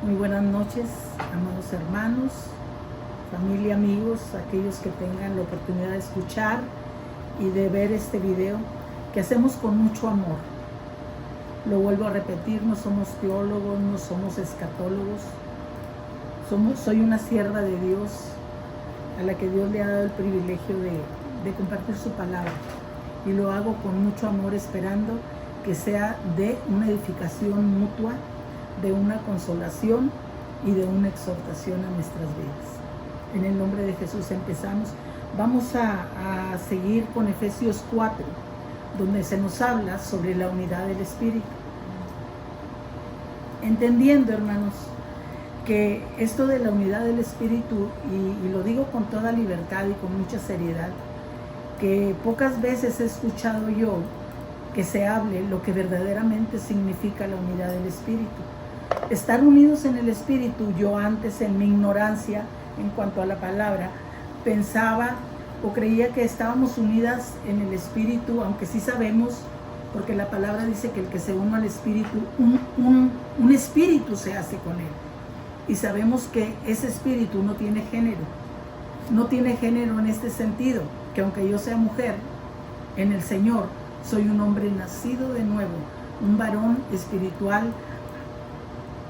Muy buenas noches, amados hermanos, familia, amigos, aquellos que tengan la oportunidad de escuchar y de ver este video que hacemos con mucho amor. Lo vuelvo a repetir, no somos teólogos, no somos escatólogos, soy una sierva de Dios a la que Dios le ha dado el privilegio de compartir su palabra, y lo hago con mucho amor, esperando que sea de una edificación mutua, de una consolación y de una exhortación a nuestras vidas. En el nombre de Jesús empezamos. Vamos a seguir con Efesios 4, donde se nos habla sobre la unidad del Espíritu. Entendiendo, hermanos, que esto de la unidad del Espíritu, y lo digo con toda libertad y con mucha seriedad, que pocas veces he escuchado yo que se hable lo que verdaderamente significa la unidad del Espíritu. Estar unidos en el Espíritu, yo antes en mi ignorancia en cuanto a la palabra, pensaba o creía que estábamos unidas en el Espíritu, aunque sí sabemos, porque la palabra dice que el que se une al Espíritu, un espíritu se hace con él. Y sabemos que ese espíritu no tiene género. No tiene género en este sentido, que aunque yo sea mujer, en el Señor soy un hombre nacido de nuevo, un varón espiritual,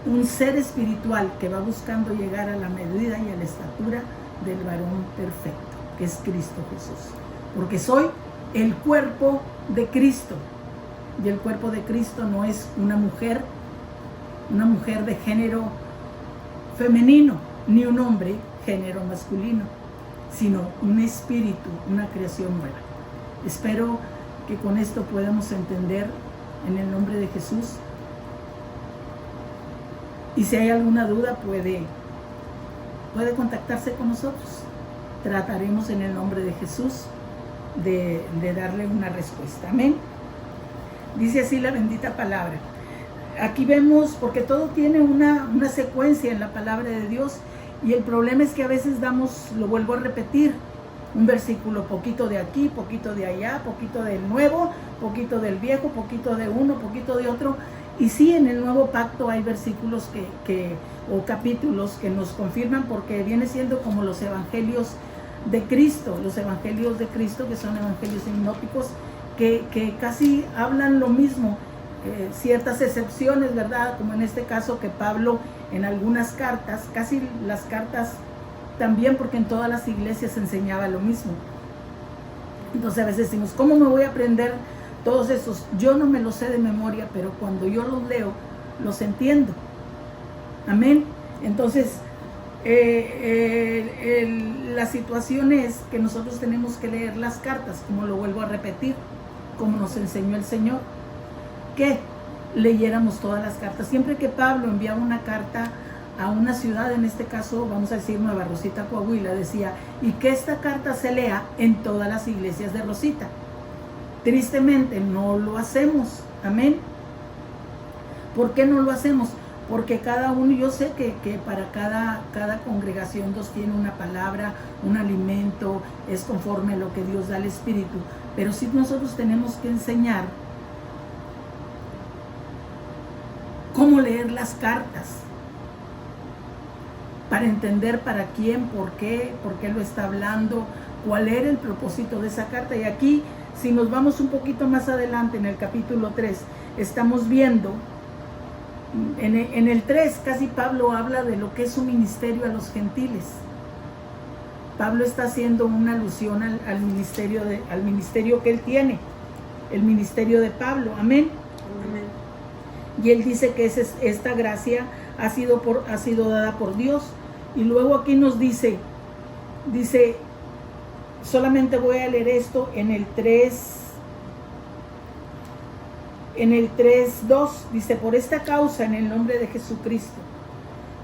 un ser espiritual que va buscando llegar a la medida y a la estatura del varón perfecto, que es Cristo Jesús. Porque soy el cuerpo de Cristo, y el cuerpo de Cristo no es una mujer de género femenino, ni un hombre género masculino, sino un espíritu, una creación nueva. Espero que con esto podamos entender en el nombre de Jesús. Y si hay alguna duda, puede contactarse con nosotros. Trataremos en el nombre de Jesús de darle una respuesta. Amén. Dice así la bendita palabra. Aquí vemos, porque todo tiene una secuencia en la palabra de Dios, y el problema es que a veces damos, lo vuelvo a repetir, un versículo, poquito de aquí, poquito de allá, poquito del nuevo, poquito del viejo, poquito de uno, poquito de otro. Y sí, en el nuevo pacto hay versículos o capítulos que nos confirman, porque viene siendo como los evangelios de Cristo, que son evangelios sinópticos, que casi hablan lo mismo, ciertas excepciones, ¿verdad? Como en este caso que Pablo en algunas cartas, casi las cartas también, porque en todas las iglesias enseñaba lo mismo. Entonces a veces decimos, ¿cómo me voy a aprender todos esos? Yo no me los sé de memoria, pero cuando yo los leo, los entiendo. Amén. Entonces, la situación es que nosotros tenemos que leer las cartas, como lo vuelvo a repetir, como nos enseñó el Señor, que leyéramos todas las cartas. Siempre que Pablo enviaba una carta a una ciudad, en este caso vamos a decir Nueva Rosita, Coahuila, decía, y que esta carta se lea en todas las iglesias de Rosita. Tristemente no lo hacemos. Amén. ¿Por qué no lo hacemos? Porque cada uno, yo sé que para cada congregación Dios tiene una palabra, un alimento, es conforme a lo que Dios da al Espíritu, pero sí nosotros tenemos que enseñar cómo leer las cartas, para entender para quién, por qué lo está hablando, cuál era el propósito de esa carta. Y aquí, si nos vamos un poquito más adelante, en el capítulo 3, estamos viendo, en el 3 casi Pablo habla de lo que es su ministerio a los gentiles. Pablo está haciendo una alusión al ministerio que él tiene, el ministerio de Pablo. Amén. Amén. Y él dice que esta gracia ha sido dada por Dios. Y luego aquí nos dice, solamente voy a leer esto en el 3:2, dice, por esta causa, en el nombre de Jesucristo,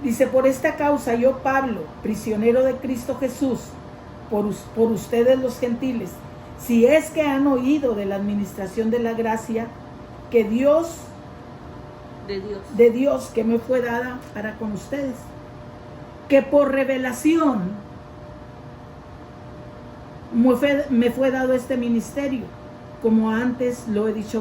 dice, por esta causa yo, Pablo, prisionero de Cristo Jesús, por ustedes los gentiles, si es que han oído de la administración de la gracia que de Dios que me fue dada para con ustedes, que por revelación me fue dado este ministerio, como antes lo he dicho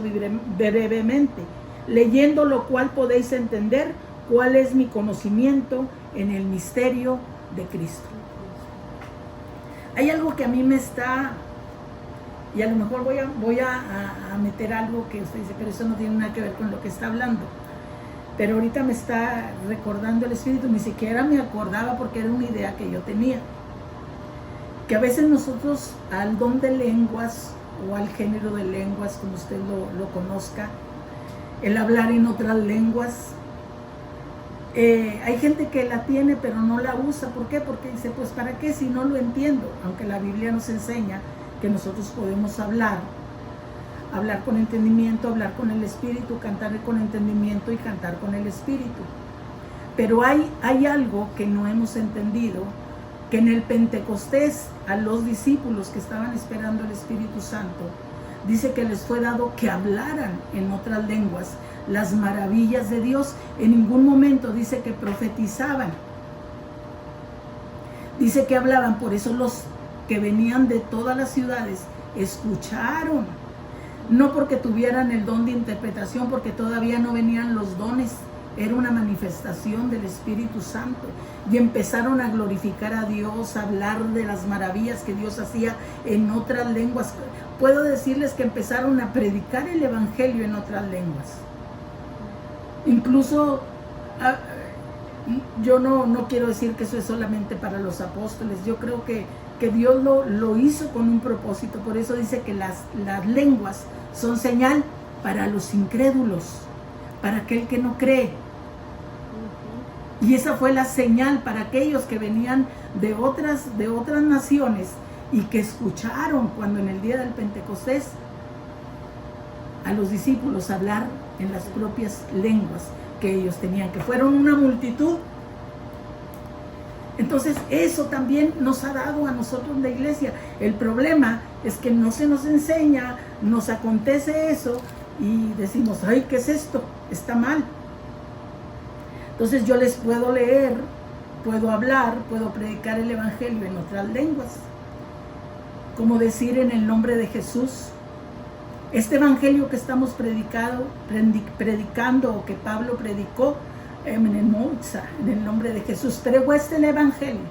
brevemente, leyendo lo cual podéis entender cuál es mi conocimiento en el misterio de Cristo. Hay algo que a mí me está, y a lo mejor voy a meter algo que usted dice, pero eso no tiene nada que ver con lo que está hablando. Pero ahorita me está recordando el Espíritu, ni siquiera me acordaba porque era una idea que yo tenía. Que a veces nosotros al don de lenguas o al género de lenguas, como usted lo conozca, el hablar en otras lenguas, hay gente que la tiene pero no la usa. ¿Por qué? Porque dice, pues ¿para qué si no lo entiendo? Aunque la Biblia nos enseña que nosotros podemos hablar con entendimiento, hablar con el Espíritu, cantar con entendimiento y cantar con el Espíritu. Pero hay algo que no hemos entendido, que en el Pentecostés a los discípulos que estaban esperando el Espíritu Santo, dice que les fue dado que hablaran en otras lenguas las maravillas de Dios. En ningún momento dice que profetizaban, dice que hablaban. Por eso los que venían de todas las ciudades escucharon, no porque tuvieran el don de interpretación, porque todavía no venían los dones, era una manifestación del Espíritu Santo, y empezaron a glorificar a Dios, a hablar de las maravillas que Dios hacía en otras lenguas. Puedo decirles que empezaron a predicar el Evangelio en otras lenguas. Incluso, yo no quiero decir que eso es solamente para los apóstoles. Yo creo que Dios lo hizo con un propósito. Por eso dice que las lenguas son señal para los incrédulos, para aquel que no cree. Y esa fue la señal para aquellos que venían de otras naciones y que escucharon cuando en el día del Pentecostés a los discípulos hablar en las propias lenguas que ellos tenían, que fueron una multitud. Entonces eso también nos ha dado a nosotros la iglesia. El problema es que no se nos enseña, nos acontece eso y decimos, ay, ¿qué es esto? Está mal. Entonces yo les puedo leer, puedo hablar, puedo predicar el Evangelio en otras lenguas. Como decir en el nombre de Jesús, este Evangelio que estamos predicando o que Pablo predicó, en el nombre de Jesús, pero este es el Evangelio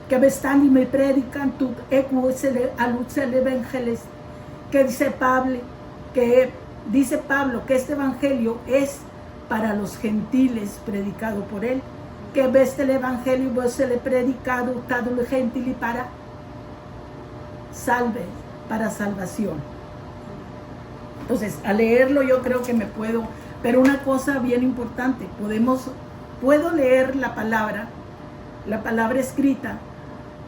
que me están y me predican tu el Evangelio que dice Pablo que este Evangelio es para los gentiles predicado por él, que este el Evangelio se le predicado todo el gentil y para salvación. Entonces, al leerlo yo creo que me puedo, pero una cosa bien importante, puedo leer la palabra escrita,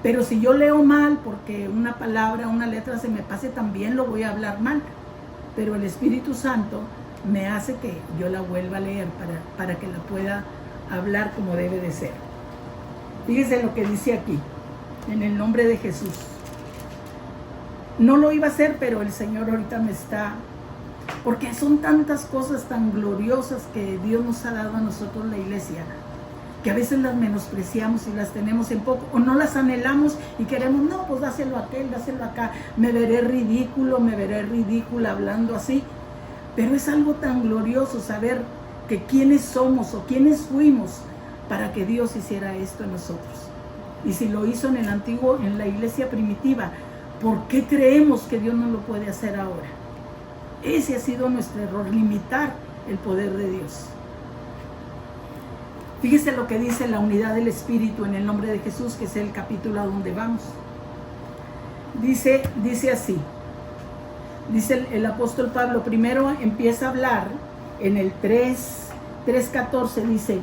pero si yo leo mal, porque una palabra, una letra se me pase, también lo voy a hablar mal. Pero el Espíritu Santo me hace que yo la vuelva a leer para que la pueda hablar como debe de ser. Fíjese lo que dice aquí, en el nombre de Jesús. No lo iba a hacer, pero el Señor ahorita me está... Porque son tantas cosas tan gloriosas que Dios nos ha dado a nosotros, la iglesia, que a veces las menospreciamos y las tenemos en poco, o no las anhelamos y queremos, no, pues dáselo a aquel, dáselo acá, me veré ridícula hablando así. Pero es algo tan glorioso saber que quiénes somos o quiénes fuimos para que Dios hiciera esto en nosotros. Y si lo hizo en la iglesia primitiva, ¿por qué creemos que Dios no lo puede hacer ahora? Ese ha sido nuestro error, limitar el poder de Dios. Fíjese lo que dice la unidad del Espíritu en el nombre de Jesús, que es el capítulo a donde vamos. Dice así. Dice el apóstol Pablo, primero empieza a hablar en el 3:14, dice,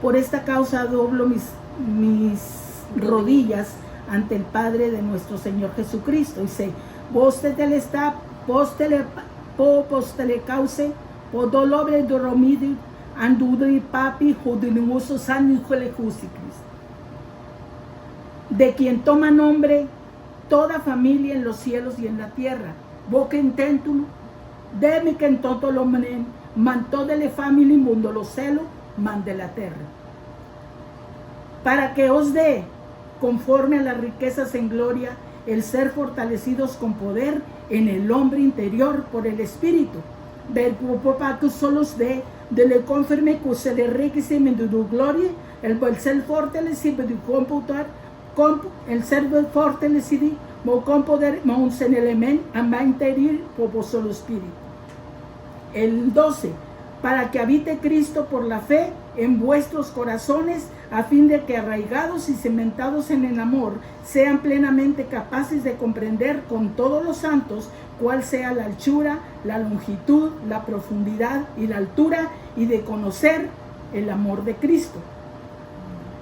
por esta causa doblo mis rodillas ante el Padre de nuestro Señor Jesucristo. Dice, vos te cause, por dolor de dormir, andudri papi, jodinuso san hijo de Jesucristo, de quien toma nombre toda familia en los cielos y en la tierra. Boca intentum, deme que en todo lo mantó de la familia mundo los celos, man de la tierra. Para que os dé, conforme a las riquezas en gloria, el ser fortalecidos con poder en el hombre interior por el Espíritu. Ver para que solos dé de le conforme que se le enriquecimiento de gloria, el ser fortalecido de computar, el ser fortalecido, con poder, con un elemento a mantener por solo espíritu. El 12, para que habite Cristo por la fe en vuestros corazones, a fin de que arraigados y cimentados en el amor, sean plenamente capaces de comprender con todos los santos cuál sea la anchura, la longitud, la profundidad y la altura, y de conocer el amor de Cristo.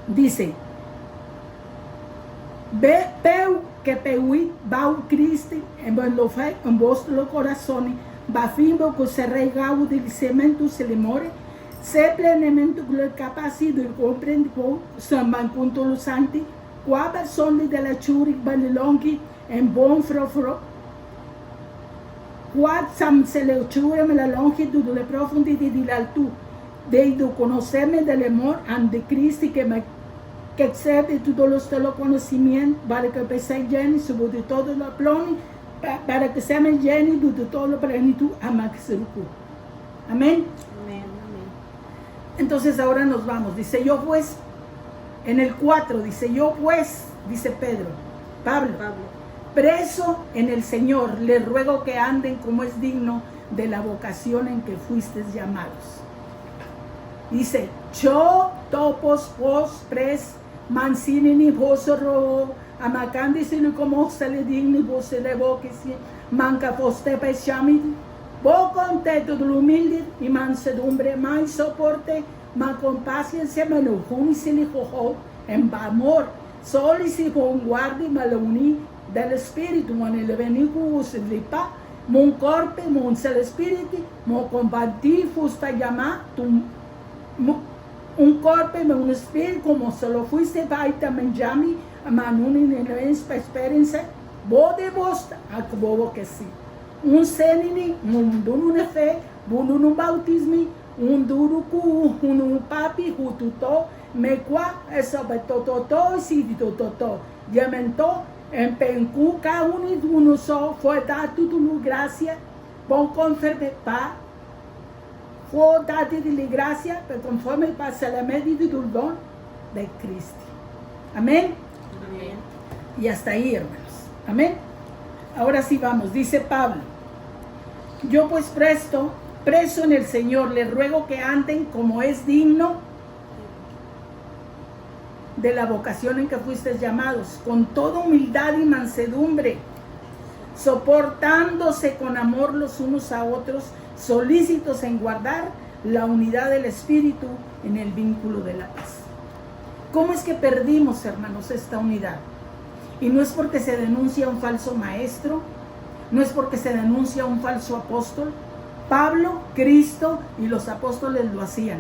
Dice, peu que peuit bau Cristi en vuestros corazones, va fimbo que se arraigado del cemento se le more, se plenamente capacito de comprender samban con todos los santos, qua persona de la churi balilongi en bon frofro, qua sam se le chura me la longitud de la profundidad y la altura, de conocerme del amor ante Cristo que excede todos los conocimientos, para que sea lleno sobre todo los planes, para que sea lleno de toda la plenitud a Maxeruku. Amén. Amén. Entonces ahora nos vamos. Dice yo pues, en el 4, dice yo pues, dice Pablo, preso en el Señor, les ruego que anden como es digno de la vocación en que fuisteis llamados. Dice, yo topos vos pres mansinini vosoro amacandi sino como se le digni vos se le voque si manca poste pechami vos contento de lo humilde y mansedumbre más soporte más con paciencia me lo junisi li jojo en amor solo y si con guardi maluni del espíritu man el venigo se lipa mon corpo mon el espíritu mon combatir fusta llamar un corpo e un espírito como se lo fuiste vai também jami a manuni nenes para experiência bode bosta a bobo que sim um senini um duro na fé bunu no bautismo um duro cu um papi hututo me qua essa betototo si ditototo diamento em pencu ca uno só foi dado tudo graça bom conferme pa fue dado de gracia, pero conforme pasa la medida del don de Cristo. Amén. Amén. Y hasta ahí, hermanos. Amén. Ahora sí vamos. Dice Pablo, yo pues preso en el Señor, les ruego que anden como es digno de la vocación en que fuisteis llamados, con toda humildad y mansedumbre, soportándose con amor los unos a otros, solícitos en guardar la unidad del Espíritu en el vínculo de la paz. ¿Cómo es que perdimos, hermanos, esta unidad? Y no es porque se denuncia un falso maestro, no es porque se denuncia un falso apóstol. Pablo, Cristo y los apóstoles lo hacían.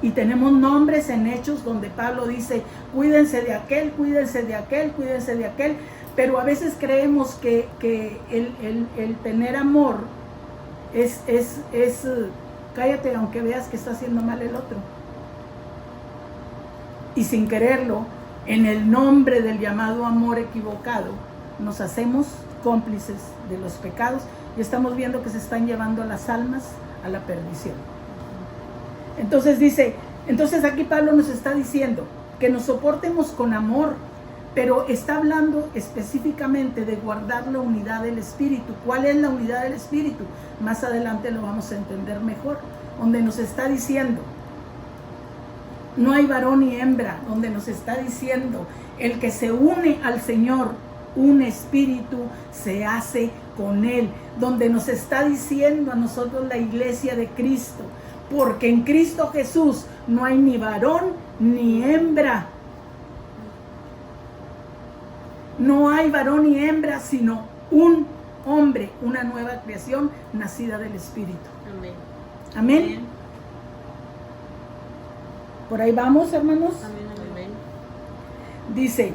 Y tenemos nombres en Hechos donde Pablo dice, cuídense de aquel, cuídense de aquel, cuídense de aquel. Pero a veces creemos que el tener amor es cállate aunque veas que está haciendo mal el otro. Y sin quererlo, en el nombre del llamado amor equivocado, nos hacemos cómplices de los pecados y estamos viendo que se están llevando a las almas a la perdición. Entonces dice, aquí Pablo nos está diciendo que nos soportemos con amor, pero está hablando específicamente de guardar la unidad del Espíritu. ¿Cuál es la unidad del Espíritu? Más adelante lo vamos a entender mejor, donde nos está diciendo, no hay varón ni hembra, donde nos está diciendo, el que se une al Señor, un espíritu se hace con Él, donde nos está diciendo a nosotros la iglesia de Cristo, porque en Cristo Jesús no hay ni varón ni hembra. No hay varón ni hembra, sino un hombre, una nueva creación nacida del Espíritu. Amén. Amén. Amén. Por ahí vamos, hermanos. Amén. Amén. Dice,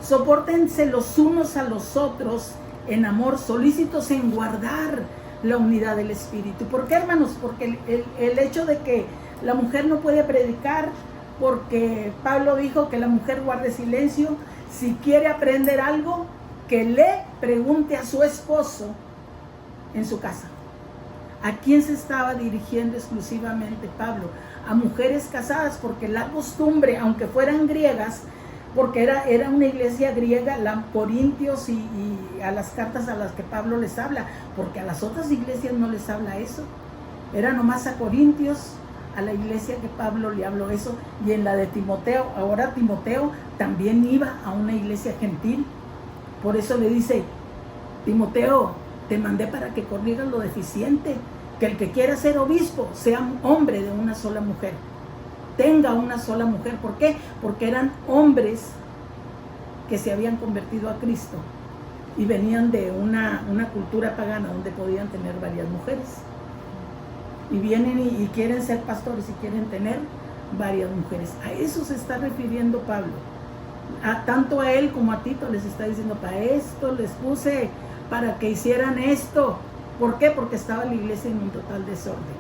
sopórtense los unos a los otros en amor, solícitos en guardar la unidad del Espíritu. ¿Por qué, hermanos? Porque el hecho de que la mujer no puede predicar, porque Pablo dijo que la mujer guarde silencio. Si quiere aprender algo, que le pregunte a su esposo en su casa. ¿A quién se estaba dirigiendo exclusivamente Pablo? A mujeres casadas, porque la costumbre, aunque fueran griegas, porque era una iglesia griega, la Corintios y a las cartas a las que Pablo les habla, porque a las otras iglesias no les habla eso. Era nomás a Corintios, a la iglesia que Pablo le habló eso, y en la de Timoteo. Ahora Timoteo también iba a una iglesia gentil. Por eso le dice: Timoteo, te mandé para que corrijas lo deficiente, que el que quiera ser obispo sea un hombre de una sola mujer, tenga una sola mujer. ¿Por qué? Porque eran hombres que se habían convertido a Cristo y venían de una cultura pagana donde podían tener varias mujeres, y vienen y quieren ser pastores y quieren tener varias mujeres. A eso se está refiriendo Pablo. Tanto a él como a Tito les está diciendo: para esto les puse, para que hicieran esto. ¿Por qué? Porque estaba la iglesia en un total desorden.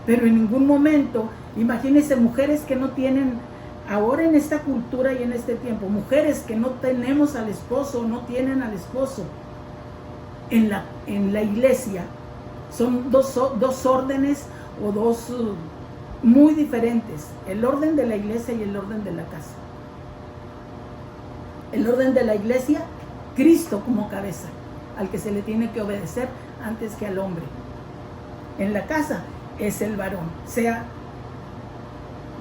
Pero en ningún momento, imagínense, mujeres que no tienen, ahora en esta cultura y en este tiempo, mujeres que no tenemos al esposo, no tienen al esposo en la iglesia, son dos órdenes o dos muy diferentes: el orden de la iglesia y el orden de la casa. El orden de la iglesia, Cristo como cabeza, al que se le tiene que obedecer antes que al hombre. En la casa es el varón.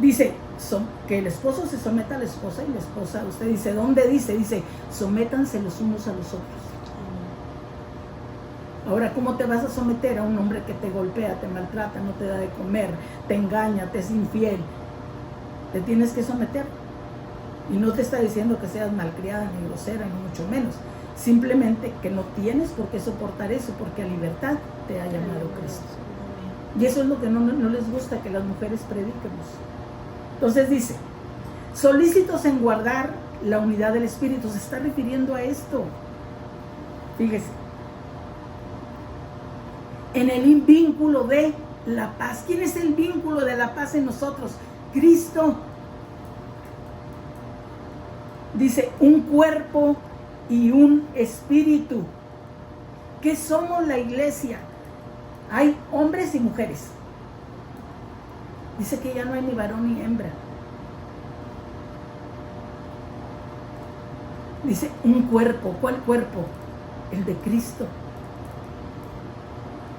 Dice que el esposo se someta a la esposa, y la esposa, usted dice, ¿dónde dice? Dice: sométanse los unos a los otros. Ahora, ¿cómo te vas a someter a un hombre que te golpea, te maltrata, no te da de comer, te engaña, te es infiel? Te tienes que someter. Y no te está diciendo que seas malcriada, ni grosera, ni mucho menos. Simplemente que no tienes por qué soportar eso, porque a libertad te ha llamado Cristo. Y eso es lo que no les gusta que las mujeres prediquemos. Entonces dice: solícitos en guardar la unidad del Espíritu. Se está refiriendo a esto. Fíjese. En el vínculo de la paz. ¿Quién es el vínculo de la paz en nosotros? Cristo. Dice: un cuerpo y un espíritu. ¿Qué somos la iglesia? Hay hombres y mujeres. Dice que ya no hay ni varón ni hembra. Dice un cuerpo. ¿Cuál cuerpo? El de Cristo.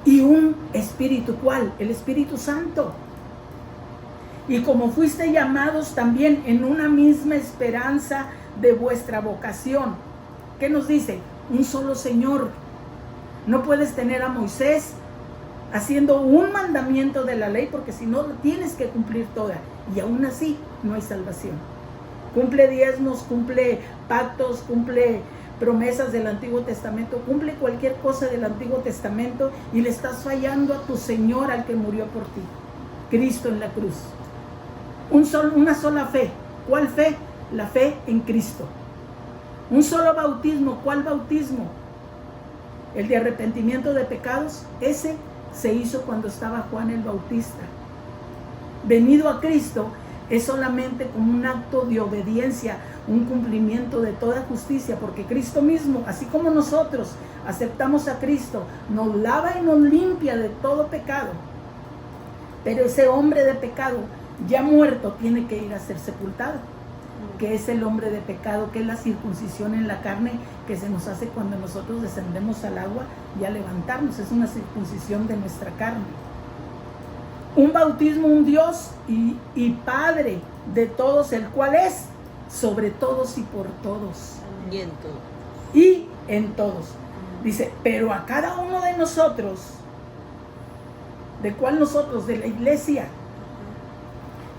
Y un espíritu. ¿Cuál? El Espíritu Santo. Y como fuiste llamados también en una misma esperanza de vuestra vocación. ¿Qué nos dice? Un solo Señor. No puedes tener a Moisés haciendo un mandamiento de la ley, porque si no, tienes que cumplir toda. Y aún así, no hay salvación. Cumple diezmos, cumple pactos, cumple promesas del Antiguo Testamento, cumple cualquier cosa del Antiguo Testamento, y le estás fallando a tu Señor, al que murió por ti, Cristo en la cruz. Una sola fe. ¿Cuál fe? La fe en Cristo. Un solo bautismo. ¿Cuál bautismo? El de arrepentimiento de pecados. Ese se hizo cuando estaba Juan el Bautista. Venido a Cristo es solamente como un acto de obediencia, un cumplimiento de toda justicia, porque Cristo mismo, así como nosotros aceptamos a Cristo, nos lava y nos limpia de todo pecado. Pero ese hombre de pecado ya muerto tiene que ir a ser sepultado, que es el hombre de pecado, que es la circuncisión en la carne que se nos hace cuando nosotros descendemos al agua y a levantarnos. Es una circuncisión de nuestra carne. Un bautismo, un Dios y Padre de todos, el cual es sobre todos y por todos. Y en todos. Y en todos. Dice: pero a cada uno de nosotros, ¿de cuál nosotros? De la iglesia,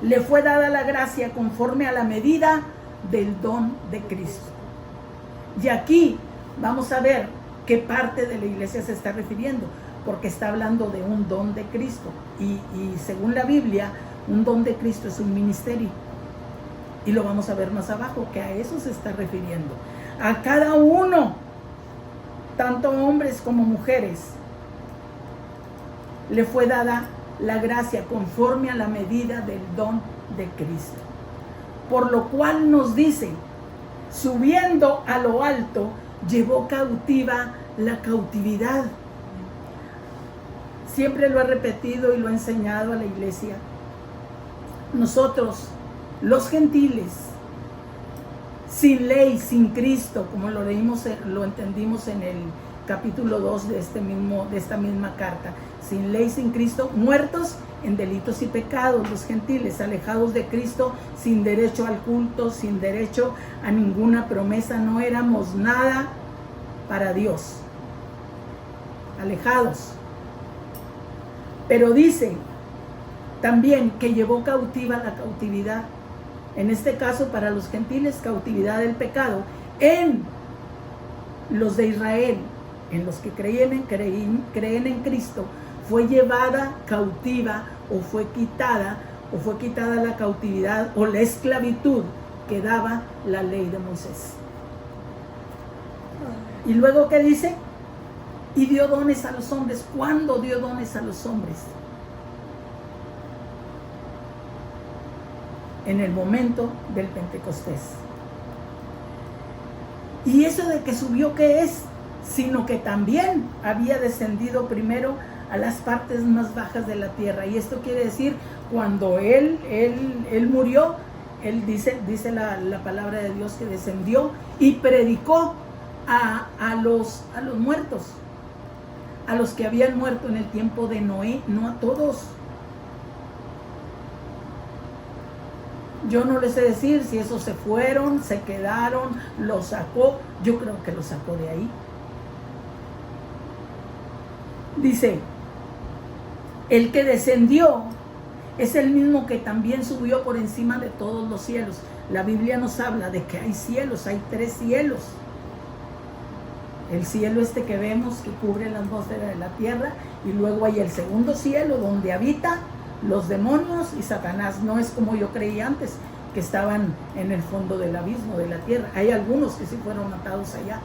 le fue dada la gracia conforme a la medida del don de Cristo. Y aquí vamos a ver qué parte de la iglesia se está refiriendo, porque está hablando de un don de Cristo. Y según la Biblia, un don de Cristo es un ministerio. Y lo vamos a ver más abajo, que a eso se está refiriendo. A cada uno, tanto hombres como mujeres, le fue dada la gracia conforme a la medida del don de Cristo. Por lo cual nos dice: subiendo a lo alto, llevó cautiva la cautividad. siempre lo he repetido y lo he enseñado a la iglesia. Nosotros, los gentiles, sin ley, sin Cristo, como lo leímos, lo entendimos en el capítulo 2 de esta misma carta, sin ley, sin Cristo, muertos en delitos y pecados, los gentiles, alejados de Cristo, sin derecho al culto, sin derecho a ninguna promesa, no éramos nada para Dios, alejados. Pero dice también que llevó cautiva la cautividad, en este caso para los gentiles, cautividad del pecado, en los de Israel, en los que creen en Cristo, fue llevada cautiva o fue quitada la cautividad o la esclavitud que daba la ley de Moisés. Y luego, ¿qué dice? Y dio dones a los hombres. ¿Cuándo dio dones a los hombres? En el momento del Pentecostés. Y eso de que subió, ¿qué es? Sino que también había descendido primero a las partes más bajas de la tierra. Y esto quiere decir, cuando él murió, él dice la palabra de Dios que descendió y predicó a los muertos, a los que habían muerto en el tiempo de Noé, no a todos. Yo no les sé decir si esos se fueron, se quedaron, los sacó. Yo creo que los sacó de ahí. Dice, el que descendió es el mismo que también subió por encima de todos los cielos. La Biblia nos habla de que hay cielos, hay 3 cielos. El cielo este que vemos que cubre la atmósfera de la tierra, y luego hay el segundo cielo donde habita los demonios y Satanás. No es como yo creí antes, que estaban en el fondo del abismo de la tierra. Hay algunos que sí fueron matados allá,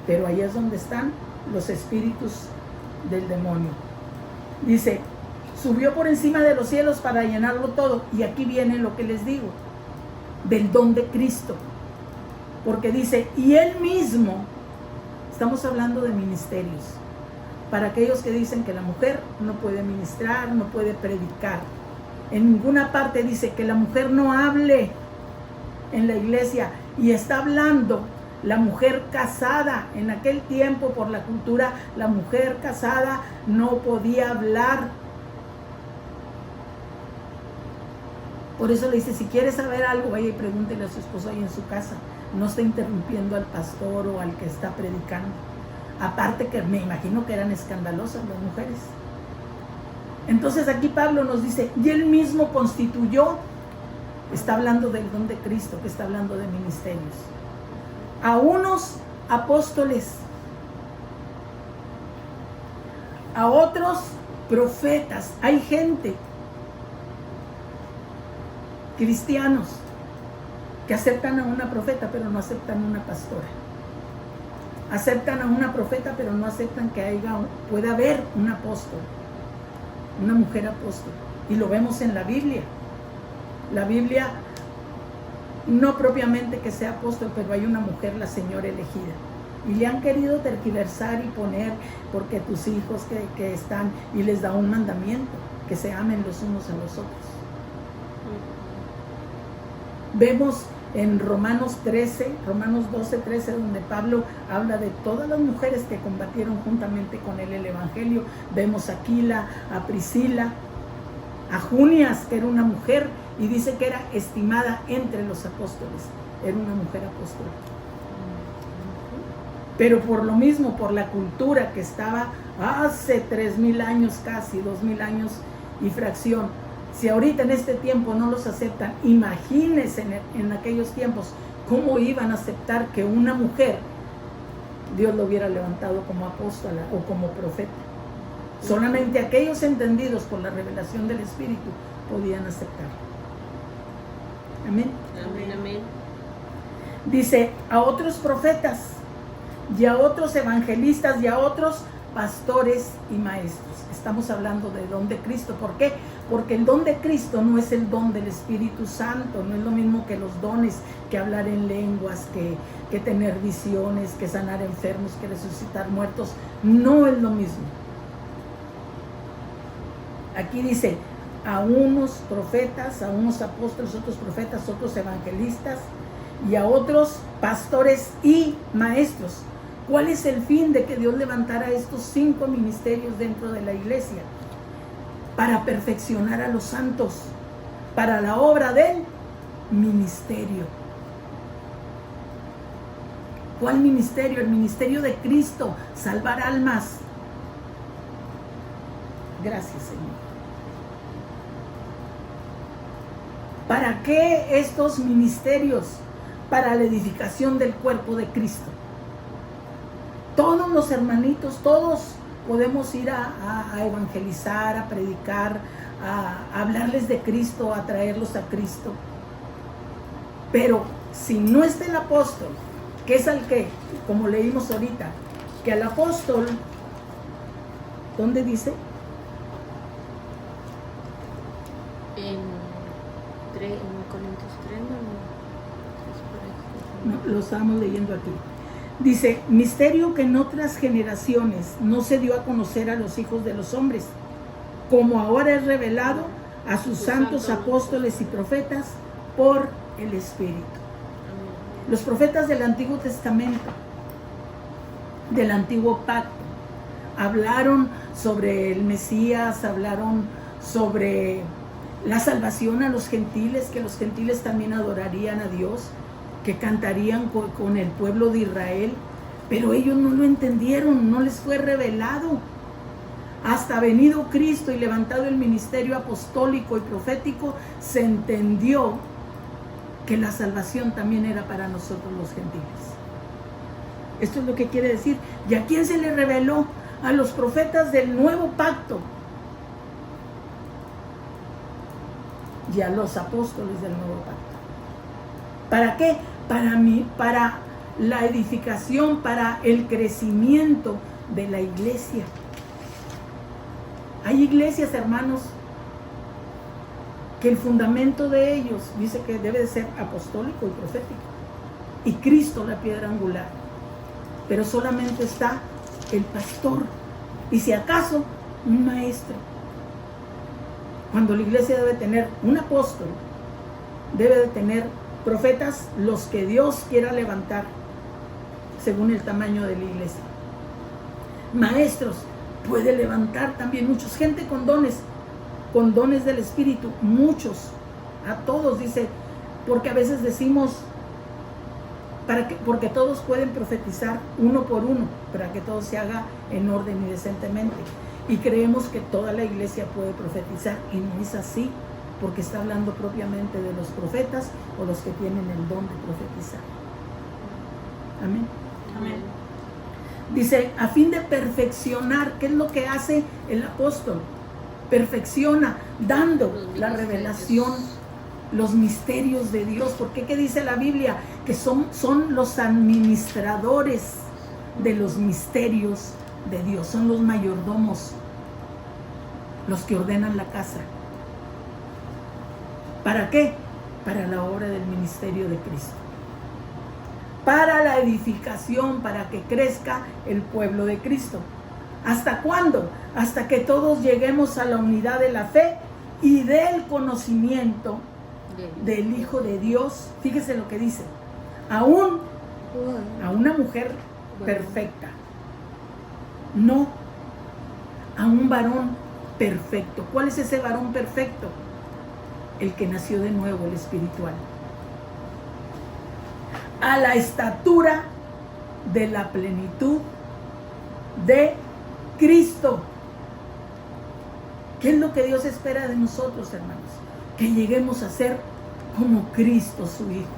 pero allá es donde están los espíritus del demonio. Dice, subió por encima de los cielos para llenarlo todo. Y aquí viene lo que les digo, del don de Cristo. Porque dice, y él mismo, estamos hablando de ministerios, para aquellos que dicen que la mujer no puede ministrar, no puede predicar. En ninguna parte dice que la mujer no hable en la iglesia, y está hablando la mujer casada. En aquel tiempo, por la cultura, la mujer casada no podía hablar. Por eso le dice, si quiere saber algo, vaya y pregúntele a su esposo ahí en su casa. No está interrumpiendo al pastor o al que está predicando. Aparte que me imagino que eran escandalosas las mujeres. Entonces aquí Pablo nos dice, y él mismo constituyó, está hablando del don de Cristo, que está hablando de ministerios, a unos apóstoles, a otros profetas. Hay gente, cristianos, que aceptan a una profeta, pero no aceptan a una pastora. Aceptan a una profeta, pero no aceptan que pueda haber un apóstol, una mujer apóstol. Y lo vemos en la Biblia. La Biblia, no propiamente que sea apóstol, pero hay una mujer, la Señora elegida. Y le han querido tergiversar y poner, porque tus hijos que están, y les da un mandamiento, que se amen los unos a los otros. Vemos en Romanos 12, 13, donde Pablo habla de todas las mujeres que combatieron juntamente con él el evangelio. Vemos a Aquila, a Priscila, a Junias, que era una mujer, y dice que era estimada entre los apóstoles. Era una mujer apóstola. Pero por lo mismo, por la cultura que estaba hace 3,000 años casi, 2,000 años y fracción, si ahorita en este tiempo no los aceptan, imagínense en aquellos tiempos cómo iban a aceptar que una mujer Dios lo hubiera levantado como apóstola o como profeta. Solamente aquellos entendidos por la revelación del Espíritu podían aceptarlo. Amén. Amén, amén. Dice, a otros profetas y a otros evangelistas y a otros pastores y maestros. Estamos hablando del don de Cristo. ¿Por qué? Porque el don de Cristo no es el don del Espíritu Santo. No es lo mismo que los dones, que hablar en lenguas, que tener visiones, que sanar enfermos, que resucitar muertos. No es lo mismo. Aquí dice, a unos profetas, a unos apóstoles, otros profetas, otros evangelistas y a otros pastores y maestros. ¿Cuál es el fin de que Dios levantara estos 5 ministerios dentro de la iglesia? Para perfeccionar a los santos, para la obra del ministerio. ¿Cuál ministerio? El ministerio de Cristo, salvar almas. Gracias, Señor. ¿Para qué estos ministerios? Para la edificación del cuerpo de Cristo. Todos los hermanitos, todos podemos ir a evangelizar, a predicar, a hablarles de Cristo, a traerlos a Cristo. Pero si no está el apóstol, que es al que, como leímos ahorita, que al apóstol, ¿dónde dice? En Corintios 3, no, lo estamos leyendo aquí. Dice, misterio que en otras generaciones no se dio a conocer a los hijos de los hombres, como ahora es revelado a sus santos apóstoles y profetas por el Espíritu. Los profetas del Antiguo Testamento, del Antiguo Pacto, hablaron sobre el Mesías, hablaron sobre la salvación a los gentiles, que los gentiles también adorarían a Dios, que cantarían con el pueblo de Israel, pero ellos no lo entendieron, no les fue revelado. Hasta venido Cristo y levantado el ministerio apostólico y profético, se entendió que la salvación también era para nosotros los gentiles. Esto es lo que quiere decir. ¿Y a quién se le reveló? A los profetas del nuevo pacto y a los apóstoles del nuevo pacto. ¿Para qué? Para la edificación, para el crecimiento de la iglesia. Hay iglesias, hermanos, que el fundamento de ellos dice que debe de ser apostólico y profético, y Cristo la piedra angular, pero solamente está el pastor y si acaso un maestro, cuando la iglesia debe tener un apóstol, debe de tener profetas, los que Dios quiera levantar según el tamaño de la iglesia. Maestros, puede levantar también muchos, gente con dones del Espíritu, muchos, a todos, dice, porque a veces decimos, porque todos pueden profetizar uno por uno, para que todo se haga en orden y decentemente. Y creemos que toda la iglesia puede profetizar, y no es así, porque está hablando propiamente de los profetas o los que tienen el don de profetizar. Amén. Amén. Dice, a fin de perfeccionar, ¿qué es lo que hace el apóstol? Perfecciona, dando la revelación, los misterios de Dios. Porque ¿qué dice la Biblia? Que son los administradores de los misterios de Dios, son los mayordomos, los que ordenan la casa. ¿Para qué? Para la obra del ministerio de Cristo, para la edificación, para que crezca el pueblo de Cristo. ¿Hasta cuándo? Hasta que todos lleguemos a la unidad de la fe y del conocimiento del Hijo de Dios. Fíjese lo que dice, a una mujer perfecta, no a un varón perfecto. ¿Cuál es ese varón perfecto? El que nació de nuevo, el espiritual. A la estatura de la plenitud de Cristo. ¿Qué es lo que Dios espera de nosotros, hermanos? Que lleguemos a ser como Cristo, su Hijo.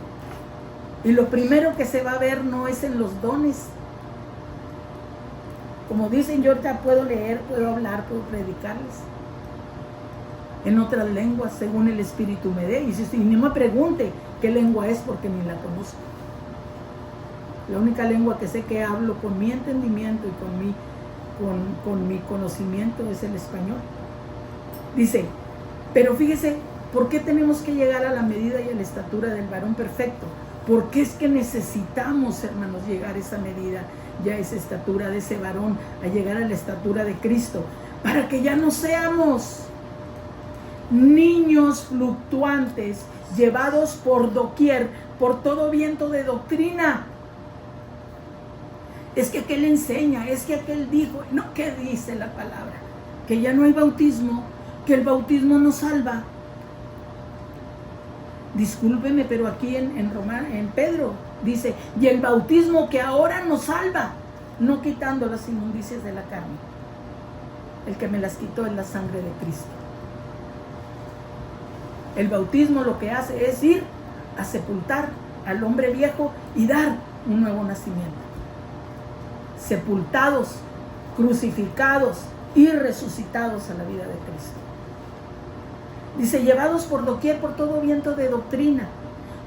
Y lo primero que se va a ver no es en los dones. Como dicen, yo ahorita puedo leer, puedo hablar, puedo predicarles en otras lenguas, según el Espíritu me dé. Y no me pregunte qué lengua es, porque ni la conozco. La única lengua que sé que hablo con mi entendimiento y con mi conocimiento es el español. Dice, pero fíjese, ¿por qué tenemos que llegar a la medida y a la estatura del varón perfecto? Porque es que necesitamos, hermanos, llegar a esa medida, ya a esa estatura de ese varón, a llegar a la estatura de Cristo, para que ya no seamos niños fluctuantes, llevados por doquier, por todo viento de doctrina. Es que aquel enseña, es que aquel dijo, no, ¿qué dice la palabra? Que ya no hay bautismo, que el bautismo no salva. Discúlpeme, pero aquí en Pedro dice, y el bautismo que ahora nos salva, no quitando las inmundicias de la carne. El que me las quitó es la sangre de Cristo. El bautismo lo que hace es ir a sepultar al hombre viejo y dar un nuevo nacimiento. Sepultados, crucificados y resucitados a la vida de Cristo. Dice, llevados por doquier, por todo viento de doctrina.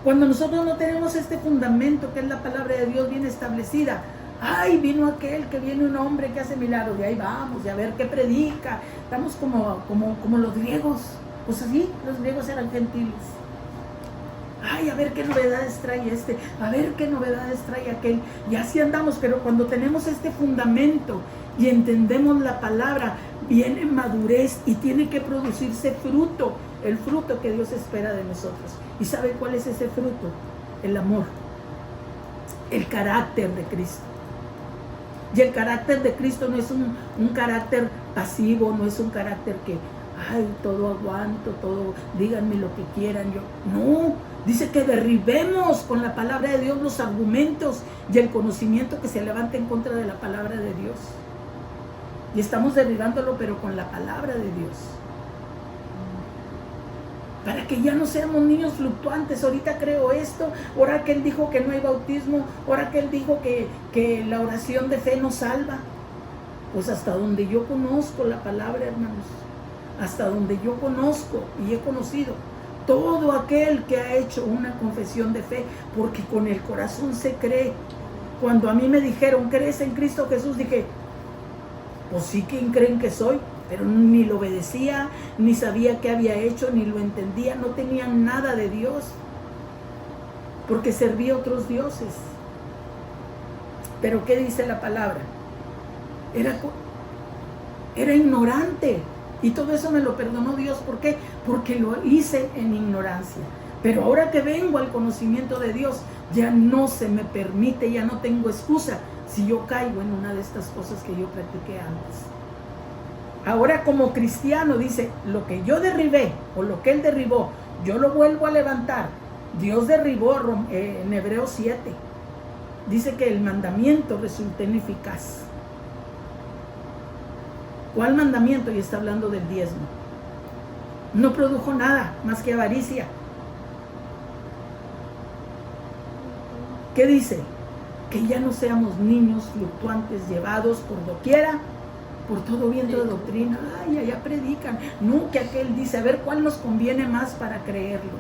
Cuando nosotros no tenemos este fundamento que es la palabra de Dios bien establecida, ay, vino aquel, que viene un hombre que hace milagros, y ahí vamos, y a ver qué predica. Estamos como los griegos. Pues así, los griegos eran gentiles. Ay, a ver qué novedades trae este, a ver qué novedades trae aquel. Y así andamos, pero cuando tenemos este fundamento y entendemos la palabra, viene madurez y tiene que producirse fruto, el fruto que Dios espera de nosotros. ¿Y sabe cuál es ese fruto? El amor, el carácter de Cristo. Y el carácter de Cristo no es un carácter pasivo, no es un carácter que, ay, todo aguanto, todo, díganme lo que quieran, yo. No, dice que derribemos con la palabra de Dios los argumentos y el conocimiento que se levanta en contra de la palabra de Dios. Y estamos derribándolo, pero con la palabra de Dios. Para que ya no seamos niños fluctuantes. Ahorita creo esto, ahora que él dijo que no hay bautismo, ahora que él dijo que la oración de fe no salva. Pues hasta donde yo conozco la palabra, hermanos, hasta donde yo conozco y he conocido, todo aquel que ha hecho una confesión de fe, porque con el corazón se cree. Cuando a mí me dijeron, ¿crees en Cristo Jesús? Dije, pues sí, ¿quién creen que soy? Pero ni lo obedecía, ni sabía qué había hecho, ni lo entendía, no tenía nada de Dios, porque servía a otros dioses. Pero ¿qué dice la palabra? Era ignorante, y todo eso me lo perdonó Dios. ¿Por qué? Porque lo hice en ignorancia. Pero ahora que vengo al conocimiento de Dios, ya no se me permite, ya no tengo excusa si yo caigo en una de estas cosas que yo practiqué antes. Ahora como cristiano dice, lo que yo derribé o lo que él derribó, yo lo vuelvo a levantar. Dios derribó en Hebreos 7. Dice que el mandamiento resultó ineficaz. ¿Cuál mandamiento? Y está hablando del diezmo. No produjo nada más que avaricia. ¿Qué dice? Que ya no seamos niños fluctuantes llevados por doquiera, por todo viento de doctrina. Ay, allá predican. No, que aquel dice, a ver cuál nos conviene más para creerlo.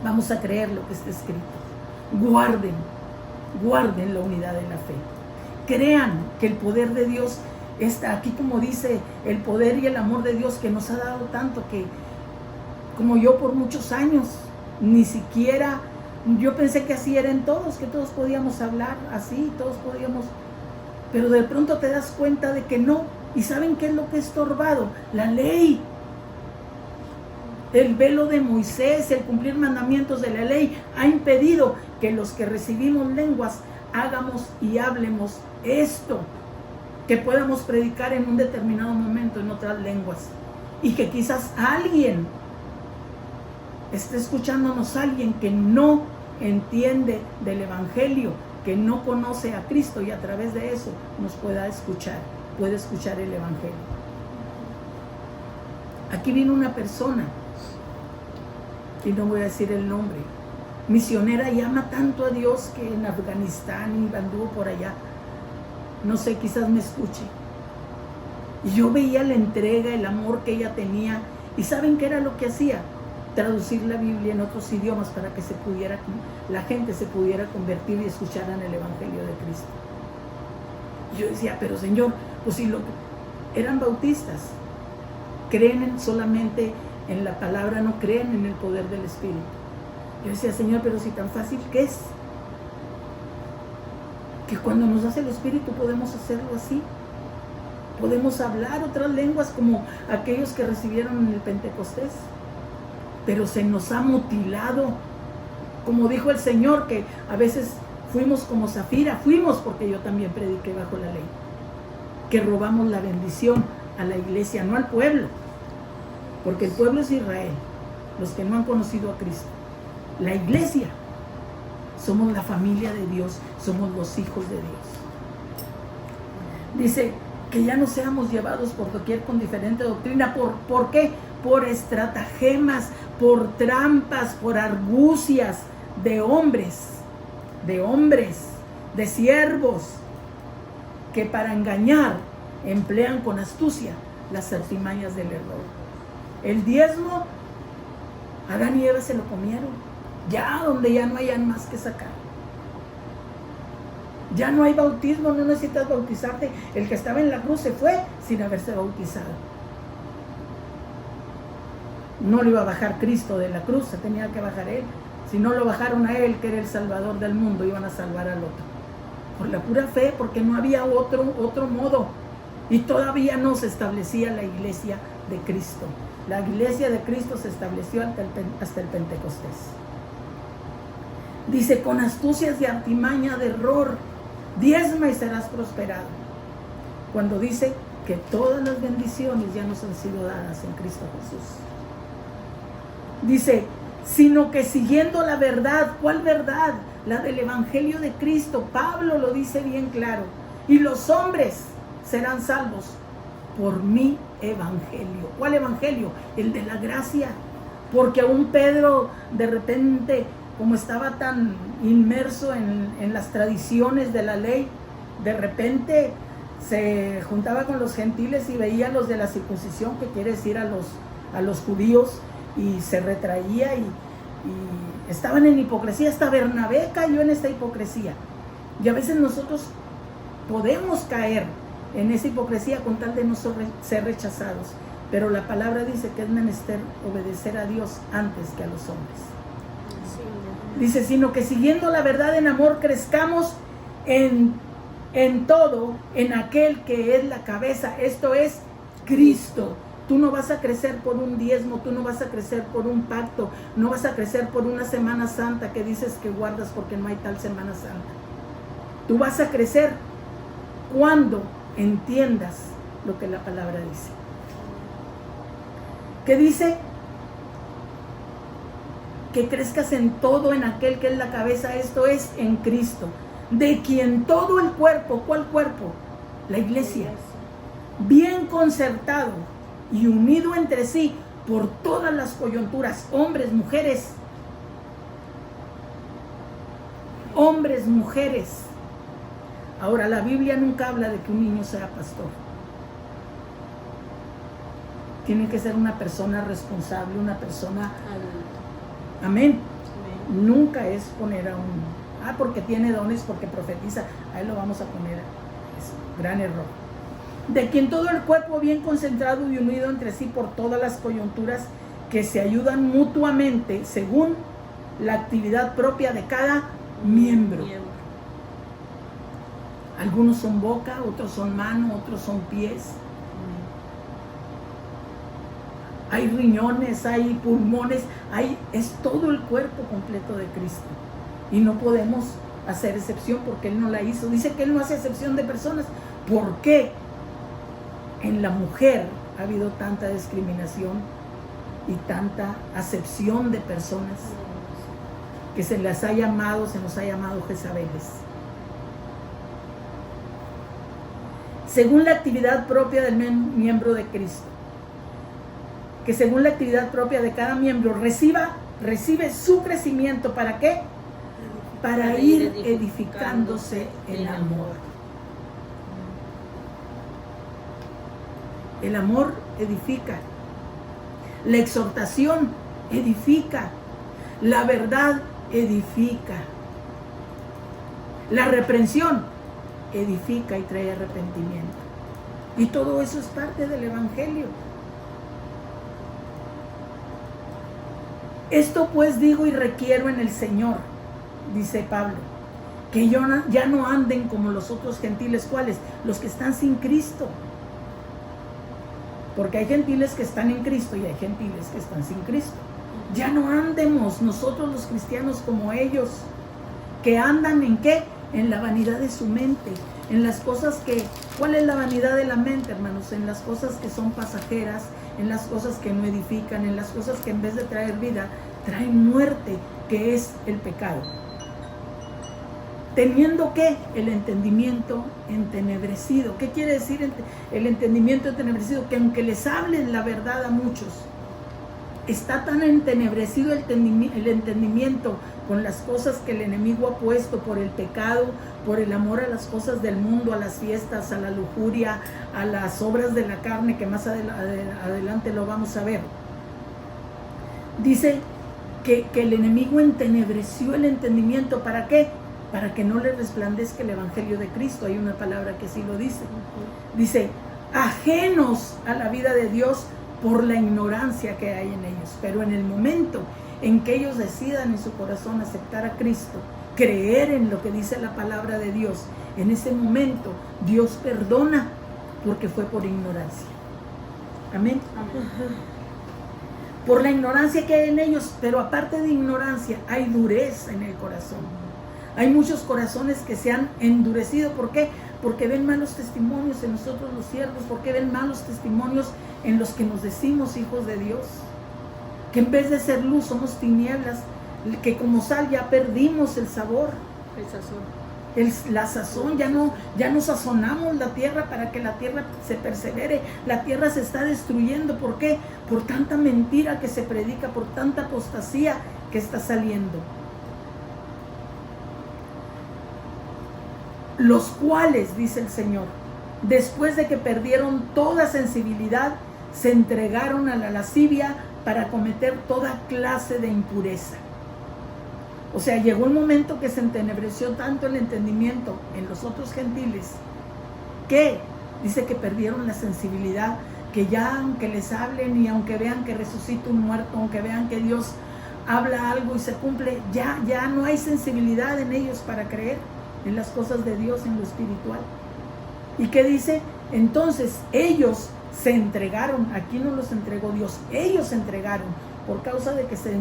Vamos a creer lo que está escrito. Guarden la unidad de la fe. Crean que el poder de Dios está aquí, como dice, el poder y el amor de Dios que nos ha dado tanto, que como yo por muchos años, ni siquiera, yo pensé que así eran todos, que todos podíamos hablar así, todos podíamos, pero de pronto te das cuenta de que no. ¿Y saben qué es lo que ha estorbado? La ley. El velo de Moisés, el cumplir mandamientos de la ley, ha impedido que los que recibimos lenguas hagamos y hablemos esto, que podamos predicar en un determinado momento en otras lenguas, y que quizás alguien esté escuchándonos, alguien que no entiende del evangelio, que no conoce a Cristo, y a través de eso nos puede escuchar el evangelio. Aquí vino una persona, y no voy a decir el nombre, misionera, y ama tanto a Dios que en Afganistán y anduvo por allá. No sé, quizás me escuche. Y yo veía la entrega, el amor que ella tenía. ¿Y saben qué era lo que hacía? Traducir la Biblia en otros idiomas para que la gente se pudiera convertir y escucharan el evangelio de Cristo. Y yo decía, pero Señor, pues si eran bautistas, creen solamente en la palabra, no creen en el poder del Espíritu. Yo decía, Señor, pero si tan fácil que es, que cuando nos hace el Espíritu podemos hacerlo así. Podemos hablar otras lenguas como aquellos que recibieron en el Pentecostés. Pero se nos ha mutilado. Como dijo el Señor, que a veces fuimos como Zafira. Fuimos porque yo también prediqué bajo la ley. Que robamos la bendición a la iglesia, no al pueblo. Porque el pueblo es Israel. Los que no han conocido a Cristo. La iglesia. Somos la familia de Dios. Somos los hijos de Dios. Dice que ya no seamos llevados por doquier con diferente doctrina. ¿Por qué? Por estratagemas, por trampas, por argucias de hombres, de siervos, que para engañar emplean con astucia las artimañas del error. El diezmo, Adán y Eva se lo comieron, ya donde ya no hayan más que sacar. Ya no hay bautismo, no necesitas bautizarte. El que estaba en la cruz se fue sin haberse bautizado. No lo iba a bajar Cristo de la cruz, se tenía que bajar Él. Si no lo bajaron a Él, que era el Salvador del mundo, iban a salvar al otro. Por la pura fe, porque no había otro modo. Y todavía no se establecía la iglesia de Cristo. La iglesia de Cristo se estableció hasta el Pentecostés. Dice, con astucias y artimaña de error, diezma y serás prosperado. Cuando dice que todas las bendiciones ya nos han sido dadas en Cristo Jesús. Dice, sino que siguiendo la verdad. ¿Cuál verdad? La del Evangelio de Cristo. Pablo lo dice bien claro. Y los hombres serán salvos por mi evangelio. ¿Cuál evangelio? El de la gracia. Porque aún Pedro de repente, como estaba tan inmerso en las tradiciones de la ley, de repente se juntaba con los gentiles y veía a los de la circuncisión, que quiere decir a los judíos, y se retraía y estaban en hipocresía. Hasta Bernabé cayó en esta hipocresía. Y a veces nosotros podemos caer en esa hipocresía con tal de no ser rechazados. Pero la palabra dice que es menester obedecer a Dios antes que a los hombres. Dice, sino que siguiendo la verdad en amor crezcamos en todo, en aquel que es la cabeza, esto es Cristo. Tú no vas a crecer por un diezmo, tú no vas a crecer por un pacto, no vas a crecer por una Semana Santa que dices que guardas porque no hay tal Semana Santa. Tú vas a crecer cuando entiendas lo que la palabra dice. ¿Qué dice? Que crezcas en todo, en aquel que es la cabeza, esto es en Cristo, de quien todo el cuerpo, ¿cuál cuerpo? La iglesia, bien concertado y unido entre sí por todas las coyunturas, hombres, mujeres, Ahora, la Biblia nunca habla de que un niño sea pastor. Tiene que ser una persona responsable, una persona adulta. Amén. Amén. Nunca es poner a un, porque tiene dones, porque profetiza, ahí lo vamos a poner. Es gran error. De quien todo el cuerpo bien concentrado y unido entre sí por todas las coyunturas que se ayudan mutuamente según la actividad propia de cada miembro. Algunos son boca, otros son mano, otros son pies. Hay riñones, hay pulmones, es todo el cuerpo completo de Cristo. Y no podemos hacer excepción porque Él no la hizo. Dice que Él no hace excepción de personas. ¿Por qué? En la mujer ha habido tanta discriminación y tanta acepción de personas que se nos ha llamado Jezabeles. Según la actividad propia del miembro de Cristo. Que según la actividad propia de cada miembro recibe su crecimiento. ¿Para qué? Para ir edificándose en amor. El amor edifica. La exhortación edifica. La verdad edifica. La reprensión edifica y trae arrepentimiento. Y todo eso es parte del Evangelio. Esto pues digo y requiero en el Señor, dice Pablo, que ya no anden como los otros gentiles. ¿Cuáles? Los que están sin Cristo. Porque hay gentiles que están en Cristo y hay gentiles que están sin Cristo. Ya no andemos nosotros los cristianos como ellos, que andan ¿en qué? En la vanidad de su mente, en las cosas que... ¿Cuál es la vanidad de la mente, hermanos? En las cosas que son pasajeras, en las cosas que no edifican, en las cosas que en vez de traer vida, traen muerte, que es el pecado. Teniendo que el entendimiento entenebrecido. ¿Qué quiere decir el entendimiento entenebrecido? Que aunque les hablen la verdad a muchos, está tan entenebrecido el entendimiento con las cosas que el enemigo ha puesto por el pecado, por el amor a las cosas del mundo, a las fiestas, a la lujuria, a las obras de la carne, que más adelante lo vamos a ver. Dice que el enemigo entenebreció el entendimiento. ¿Para qué? Para que no le resplandezca el evangelio de Cristo. Hay una palabra que sí lo dice. Dice, ajenos a la vida de Dios por la ignorancia que hay en ellos. Pero en el momento en que ellos decidan en su corazón aceptar a Cristo, creer en lo que dice la palabra de Dios, en ese momento Dios perdona, porque fue por ignorancia. Amén. Amén. Por la ignorancia que hay en ellos, pero aparte de ignorancia, hay dureza en el corazón. Hay muchos corazones que se han endurecido. ¿Por qué? Porque ven malos testimonios en nosotros los siervos, porque ven malos testimonios en los que nos decimos hijos de Dios, que en vez de ser luz somos tinieblas, que como sal ya perdimos el sabor, El sazón. la sazón, ya no sazonamos la tierra para que la tierra se persevere. La tierra se está destruyendo. ¿Por qué? Por tanta mentira que se predica, por tanta apostasía que está saliendo. Los cuales, dice el Señor, después de que perdieron toda sensibilidad, se entregaron a la lascivia para cometer toda clase de impureza. O sea, llegó un momento que se entenebreció tanto el entendimiento en los otros gentiles, que dice que perdieron la sensibilidad, que ya aunque les hablen y aunque vean que resucita un muerto, aunque vean que Dios habla algo y se cumple, ya no hay sensibilidad en ellos para creer en las cosas de Dios, en lo espiritual. ¿Y qué dice? Entonces ellos se entregaron. Aquí no los entregó Dios, ellos se entregaron. Por causa de que se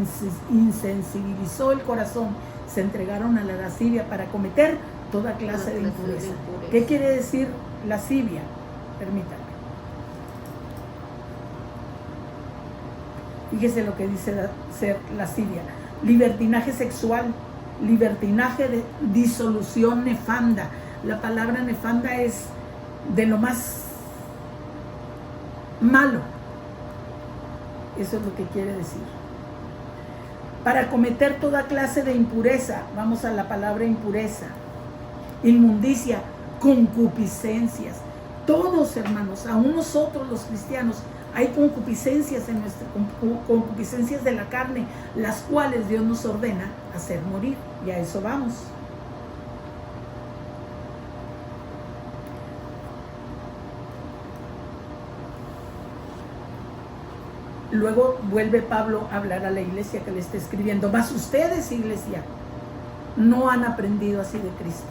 insensibilizó el corazón, se entregaron a la lascivia para cometer toda clase de impureza. ¿Qué quiere decir lascivia? Permítanme. Fíjese lo que dice ser lascivia. Libertinaje sexual, libertinaje de disolución nefanda. La palabra nefanda es de lo más malo. Eso es lo que quiere decir. Para cometer toda clase de impureza, vamos a la palabra impureza, inmundicia, concupiscencias. Todos, hermanos, aún nosotros los cristianos, hay concupiscencias en concupiscencias de la carne, las cuales Dios nos ordena hacer morir. Y a eso vamos. Luego vuelve Pablo a hablar a la iglesia que le está escribiendo. Mas ustedes, iglesia, no han aprendido así de Cristo.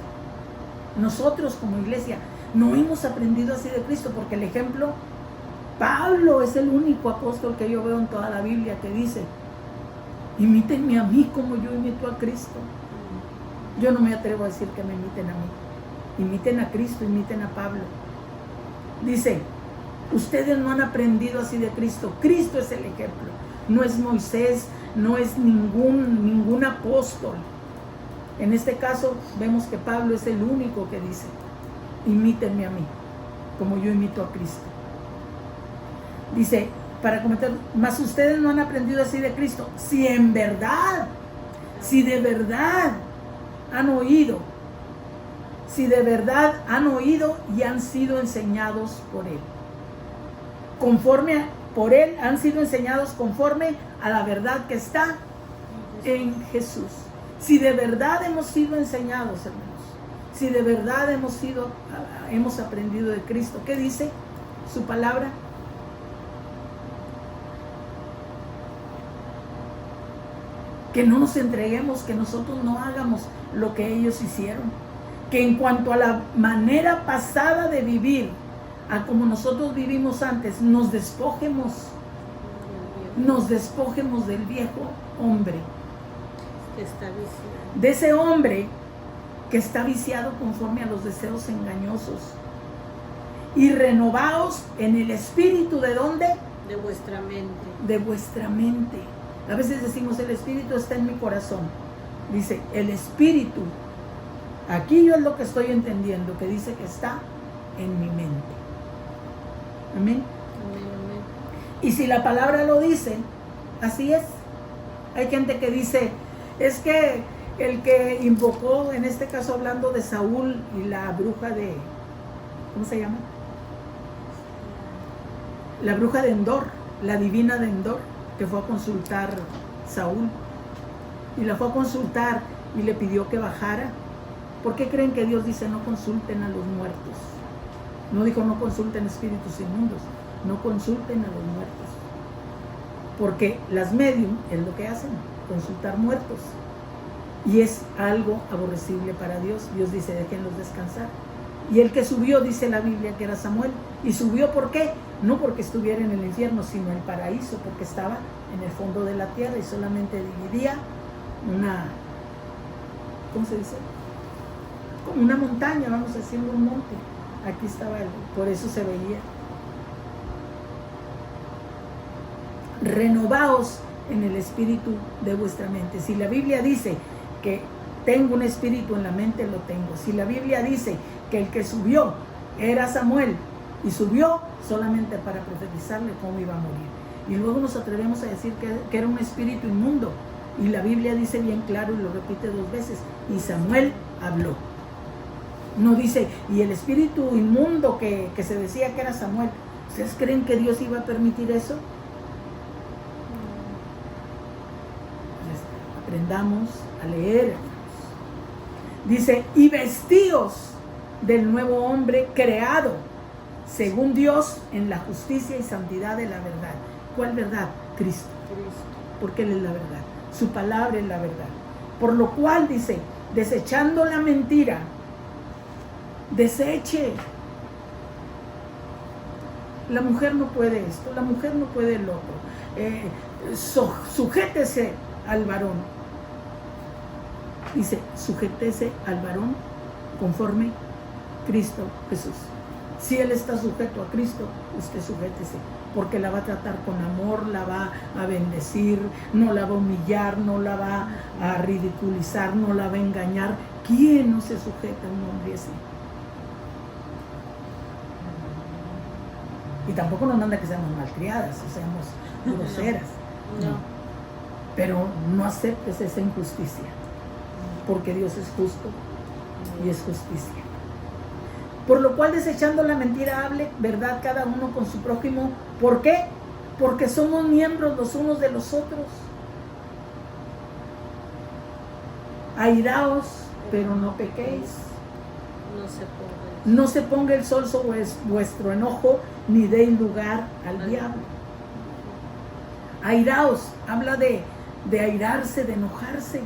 Nosotros como iglesia no hemos aprendido así de Cristo, porque el ejemplo, Pablo es el único apóstol que yo veo en toda la Biblia que dice, imítenme a mí como yo imito a Cristo. Yo no me atrevo a decir que me imiten a mí. Imiten a Cristo, imiten a Pablo. Dice, ustedes no han aprendido así de Cristo. Cristo es el ejemplo. No es Moisés, no es ningún apóstol. En este caso vemos que Pablo es el único que dice, imítenme a mí, como yo imito a Cristo. Dice, para cometer, mas ustedes no han aprendido así de Cristo. Si en verdad, si de verdad han oído, si de verdad han oído y han sido enseñados por Él. Por Él han sido enseñados conforme a la verdad que está en Jesús. Si de verdad hemos sido enseñados, hermanos, si de verdad hemos aprendido de Cristo, ¿qué dice su palabra? Que no nos entreguemos, que nosotros no hagamos lo que ellos hicieron. Que en cuanto a la manera pasada de vivir, a como nosotros vivimos antes, nos despojemos del viejo hombre, Que está viciado. de ese hombre que está viciado conforme a los deseos engañosos, y renovaos en el espíritu. ¿De dónde? De vuestra mente. De vuestra mente. A veces decimos, el espíritu está en mi corazón. Dice, el espíritu, aquí yo es lo que estoy entendiendo, que dice que está en mi mente. Amén. Amén, amén. Y si la palabra lo dice, así es. Hay gente que dice, es que el que invocó, en este caso hablando de Saúl y la bruja de, ¿cómo se llama? La bruja de Endor, la divina de Endor, que fue a consultar Saúl. Y la fue a consultar y le pidió que bajara. ¿Por qué creen que Dios dice no consulten a los muertos? No dijo no consulten espíritus inmundos, no consulten a los muertos. Porque las medium es lo que hacen, consultar muertos. Y es algo aborrecible para Dios. Dios dice, déjenlos descansar. Y el que subió, dice la Biblia, que era Samuel. ¿Y subió por qué? No porque estuviera en el infierno, sino en el paraíso, porque estaba en el fondo de la tierra y solamente dividía una, ¿cómo se dice? Como una montaña, vamos haciendo un monte. Aquí estaba él, por eso se veía. Renovaos en el espíritu de vuestra mente. Si la Biblia dice que tengo un espíritu en la mente, lo tengo. Si la Biblia dice que el que subió era Samuel y subió solamente para profetizarle cómo iba a morir, y luego nos atrevemos a decir que era un espíritu inmundo, y la Biblia dice bien claro y lo repite 2 veces, y Samuel habló. No dice, y el espíritu inmundo que se decía que era Samuel. ¿Ustedes creen que Dios iba a permitir eso? Entonces, aprendamos a leer. Dice, y vestíos del nuevo hombre creado según Dios en la justicia y santidad de la verdad. ¿Cuál verdad? Cristo. Porque Él es la verdad. Su palabra es la verdad. Por lo cual dice, desechando la mentira, deseche. La mujer no puede esto, la mujer no puede el otro. Sujétese al varón. Dice, sujétese al varón conforme Cristo Jesús. Si Él está sujeto a Cristo, usted sujétese, porque la va a tratar con amor, la va a bendecir, no la va a humillar, no la va a ridiculizar, no la va a engañar. ¿Quién no se sujeta a un hombre así? Y tampoco nos manda que seamos malcriadas o seamos groseras. No. Pero no aceptes esa injusticia, porque Dios es justo y es justicia. Por lo cual, desechando la mentira, hable verdad cada uno con su prójimo. ¿Por qué? Porque somos miembros los unos de los otros. Airaos, pero no pequéis. No se ponga el sol sobre vuestro enojo, ni deis lugar al diablo. Airaos, habla de airarse, de enojarse.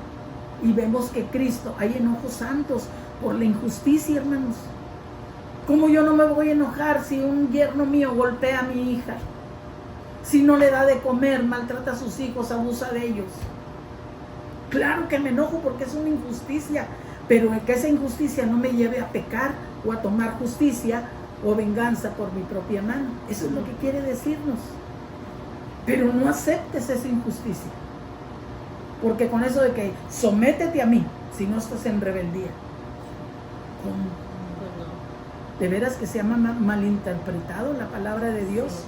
Y vemos que Cristo, hay enojos santos por la injusticia, hermanos. ¿Cómo yo no me voy a enojar si un yerno mío golpea a mi hija? Si no le da de comer, maltrata a sus hijos, abusa de ellos. Claro que me enojo porque es una injusticia, pero que esa injusticia no me lleve a pecar o a tomar justicia o venganza por mi propia mano. Eso es lo que quiere decirnos. Pero no aceptes esa injusticia, porque con eso de que sométete a mí, si no estás en rebeldía. ¿Cómo? De veras que se ha malinterpretado la palabra de Dios.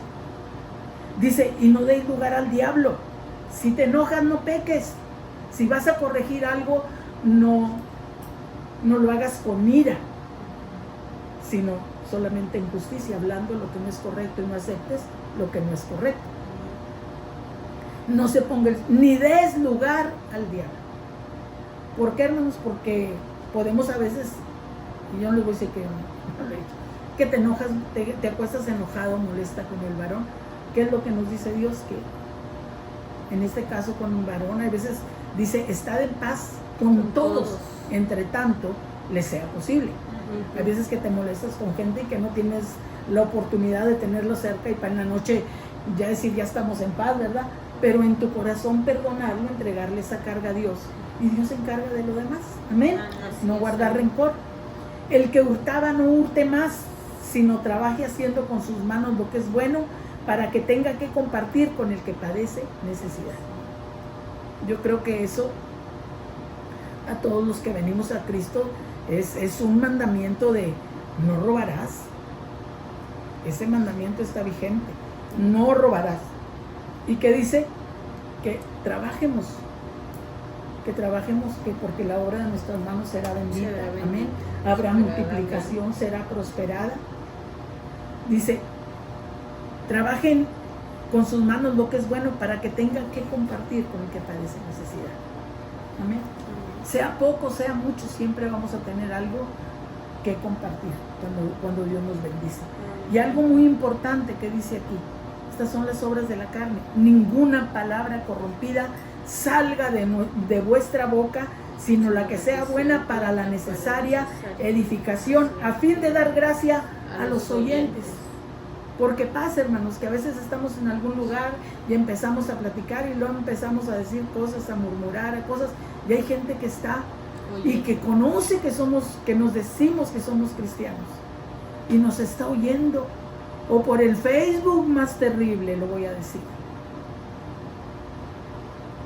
Dice, y no deis lugar al diablo. Si te enojas, no peques. Si vas a corregir algo, no lo hagas con ira, sino solamente en justicia, hablando lo que no es correcto, y no aceptes lo que no es correcto. No se ponga, ni des lugar al diablo. ¿Por qué, hermanos? Porque podemos a veces, y yo no les voy a decir que te enojas, te acuestas enojado, molesta con el varón. ¿Qué es lo que nos dice Dios? Que en este caso con un varón, a veces dice, estad en paz con todos. Entre tanto, les sea posible. Hay veces que te molestas con gente y que no tienes la oportunidad de tenerlo cerca y para en la noche ya decir ya estamos en paz, ¿verdad? Pero en tu corazón perdonarlo, entregarle esa carga a Dios y Dios se encarga de lo demás. Amén. No guardar rencor. El que hurtaba no hurte más, sino trabaje haciendo con sus manos lo que es bueno para que tenga que compartir con el que padece necesidad. Yo creo que eso a todos los que venimos a Cristo es un mandamiento de no robarás. Ese mandamiento está vigente. No robarás. ¿Y qué dice? Que trabajemos, que porque la obra de nuestras manos será bendita. Amén. Habrá multiplicación, será prosperada. Dice, trabajen con sus manos lo que es bueno para que tengan que compartir con el que padece necesidad. Amén. Sea poco, sea mucho, siempre vamos a tener algo que compartir cuando Dios nos bendice. Y algo muy importante que dice aquí, estas son las obras de la carne. Ninguna palabra corrompida salga de vuestra boca, sino la que sea buena para la necesaria edificación, a fin de dar gracia a los oyentes. Porque pasa, hermanos, que a veces estamos en algún lugar y empezamos a platicar y luego empezamos a decir cosas, a murmurar, a cosas, y hay gente que está y que conoce que nos decimos que somos cristianos y nos está oyendo, o por el Facebook más terrible, lo voy a decir,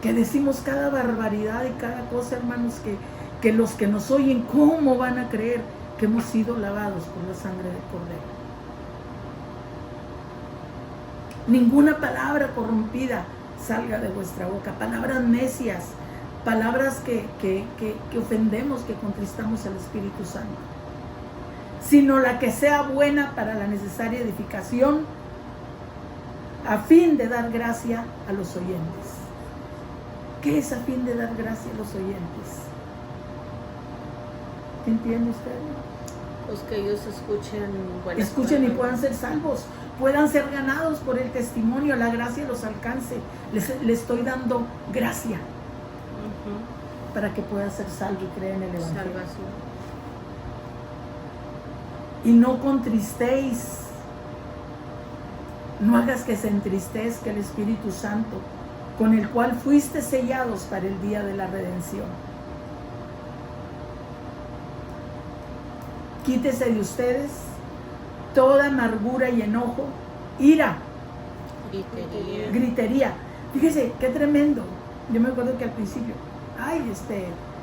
que decimos cada barbaridad y cada cosa, hermanos, que los que nos oyen, ¿cómo van a creer que hemos sido lavados por la sangre del Cordero? Ninguna palabra corrompida salga de vuestra boca, palabras necias, palabras que ofendemos, que contristamos al Espíritu Santo, sino la que sea buena para la necesaria edificación, a fin de dar gracia a los oyentes. ¿Qué es a fin de dar gracia a los oyentes? ¿Qué entiende usted? Pues que ellos escuchen y puedan ser salvos, puedan ser ganados por el testimonio, la gracia los alcance. Les estoy dando gracia para que pueda ser salvo y creer en el Evangelio. Salvación. Y no contristéis, no hagas que se entristezca el Espíritu Santo, con el cual fuiste sellados para el día de la redención. Quítese de ustedes toda amargura y enojo, ira, gritería. Fíjese, qué tremendo. Yo me acuerdo que al principio,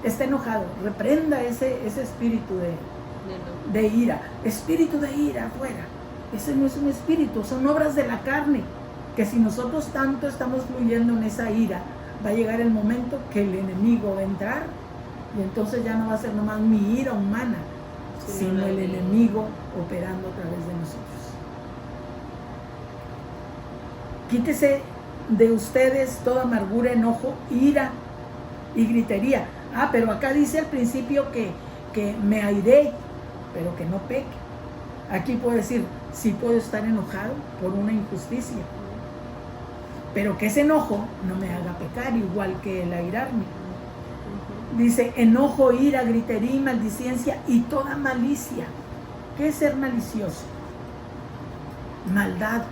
está enojado, reprenda ese espíritu de ira, espíritu de ira afuera. Ese no es un espíritu, son obras de la carne, que si nosotros tanto estamos fluyendo en esa ira, va a llegar el momento que el enemigo va a entrar y entonces ya no va a ser nomás mi ira humana, sino el enemigo operando a través de nosotros. Quítese de ustedes toda amargura, enojo, ira y gritería. Pero acá dice al principio que me airé, pero que no peque. Aquí puede decir, sí puedo estar enojado por una injusticia, pero que ese enojo no me haga pecar, igual que el airarme. Dice, enojo, ira, gritería y maldicencia y toda malicia. ¿Qué es ser malicioso? Maldad.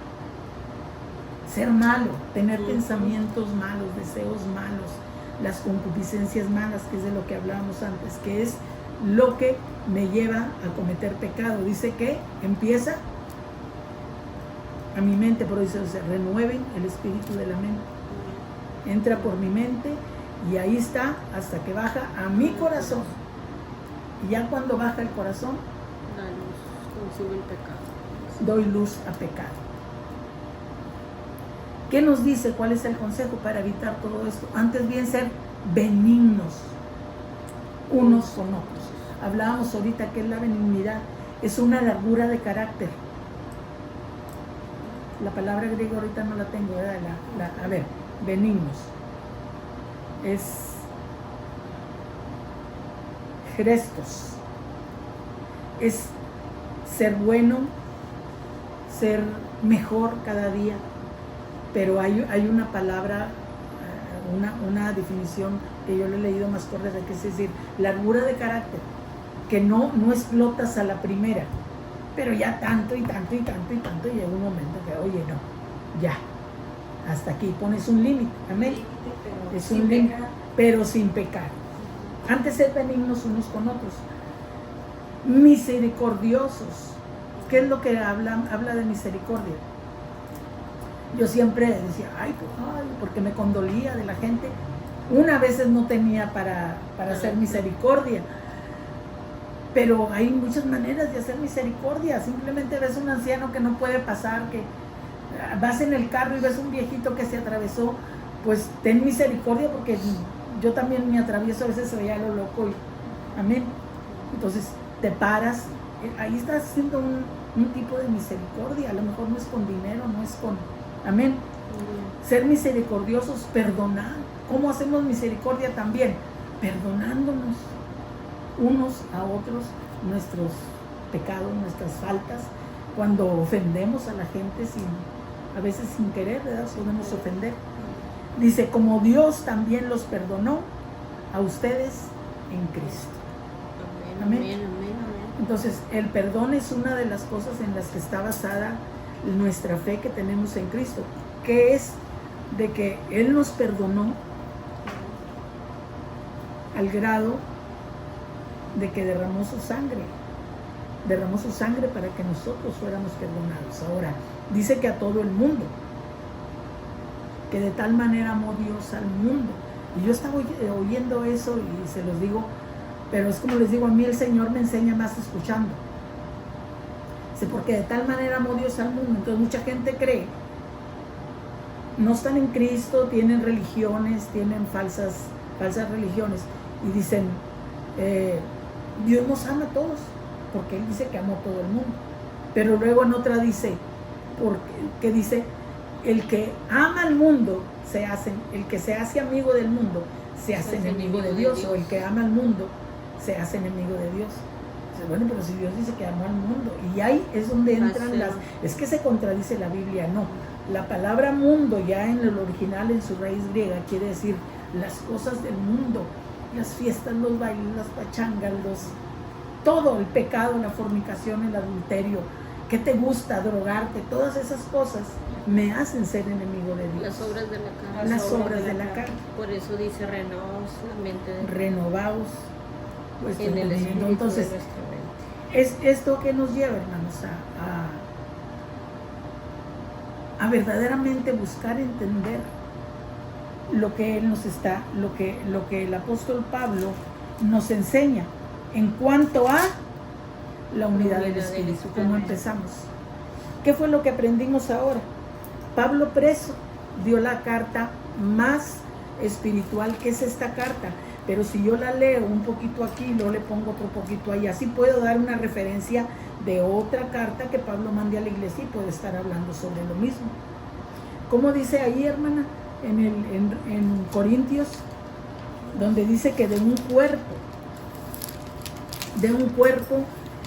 Ser malo, tener pensamientos malos, deseos malos, las concupiscencias malas, que es de lo que hablábamos antes, que es lo que me lleva a cometer pecado. Dice que empieza a mi mente, pero dice, renueven el espíritu de la mente. Entra por mi mente y ahí está hasta que baja a mi corazón. Y ya cuando baja el corazón, la luz consume el pecado. Doy luz a pecado. ¿Qué nos dice? ¿Cuál es el consejo para evitar todo esto? Antes bien ser benignos unos con otros. Hablábamos ahorita que es la benignidad, es una largura de carácter. La palabra griega ahorita no la tengo, ¿verdad? A ver, benignos. Es gestos. Es ser bueno, ser mejor cada día. Pero hay una palabra, una definición que yo lo he leído más correcta, que es decir, largura de carácter. que no explotas a la primera, pero ya tanto y tanto y tanto y tanto, llega un momento que, oye, no, ya, hasta aquí pones un límite, amén. Es un límite, pero sin pecar. Antes de benignos unos con otros, misericordiosos. ¿Qué es lo que habla de misericordia? Yo siempre decía, ay, porque me condolía de la gente. Una veces no tenía para hacer misericordia, pero hay muchas maneras de hacer misericordia. Simplemente ves un anciano que no puede pasar, que vas en el carro y ves un viejito que se atravesó, pues ten misericordia, porque yo también me atravieso, a veces se veía lo loco, y, amén. Entonces te paras, ahí estás haciendo un tipo de misericordia. A lo mejor no es con dinero, no es con, amén. Ser misericordiosos, perdonar. ¿Cómo hacemos misericordia también? Perdonándonos unos a otros nuestros pecados, nuestras faltas. Cuando ofendemos a la gente, a veces sin querer, ¿verdad? Podemos ofender. Dice, como Dios también los perdonó a ustedes en Cristo. Amén. Amén. Entonces, el perdón es una de las cosas en las que está basada nuestra fe que tenemos en Cristo, que es de que Él nos perdonó al grado de que derramó su sangre para que nosotros fuéramos perdonados. Ahora, dice que a todo el mundo, que de tal manera amó Dios al mundo. Y yo estaba oyendo eso y se los digo, pero es como les digo, a mí el Señor me enseña más escuchando. Dice, porque de tal manera amó Dios al mundo. Entonces mucha gente cree, no están en Cristo, tienen religiones, tienen falsas religiones, y dicen, Dios nos ama a todos, porque Él dice que amó a todo el mundo. Pero luego en otra dice, que dice, el que ama al mundo el que se hace amigo del mundo se hace enemigo de Dios, o el que ama al mundo se hace enemigo de Dios. Dice, bueno, pero si Dios dice que amó al mundo, y ahí es donde entran es que se contradice la Biblia. No, la palabra mundo ya en el original, en su raíz griega, quiere decir las cosas del mundo, las fiestas, los bailes, las pachangas, todo el pecado, la fornicación, el adulterio, que te gusta, drogarte, todas esas cosas me hacen ser enemigo de Dios. Las obras de la carne. Las obras de la carne. Por eso dice, renovaos la mente. Renovaos en el espíritu. Entonces, de nuestra mente. Es esto que nos lleva, hermanos, a verdaderamente buscar entender lo que Él nos está, lo que el apóstol Pablo nos enseña en cuanto a la unidad del Espíritu. Como empezamos. ¿Qué fue lo que aprendimos ahora? Pablo preso dio la carta más espiritual que es esta carta, pero si yo la leo un poquito aquí, luego le pongo otro poquito ahí, así puedo dar una referencia de otra carta que Pablo mande a la iglesia y puede estar hablando sobre lo mismo. ¿Cómo dice ahí, hermana? En Corintios, donde dice que de un cuerpo,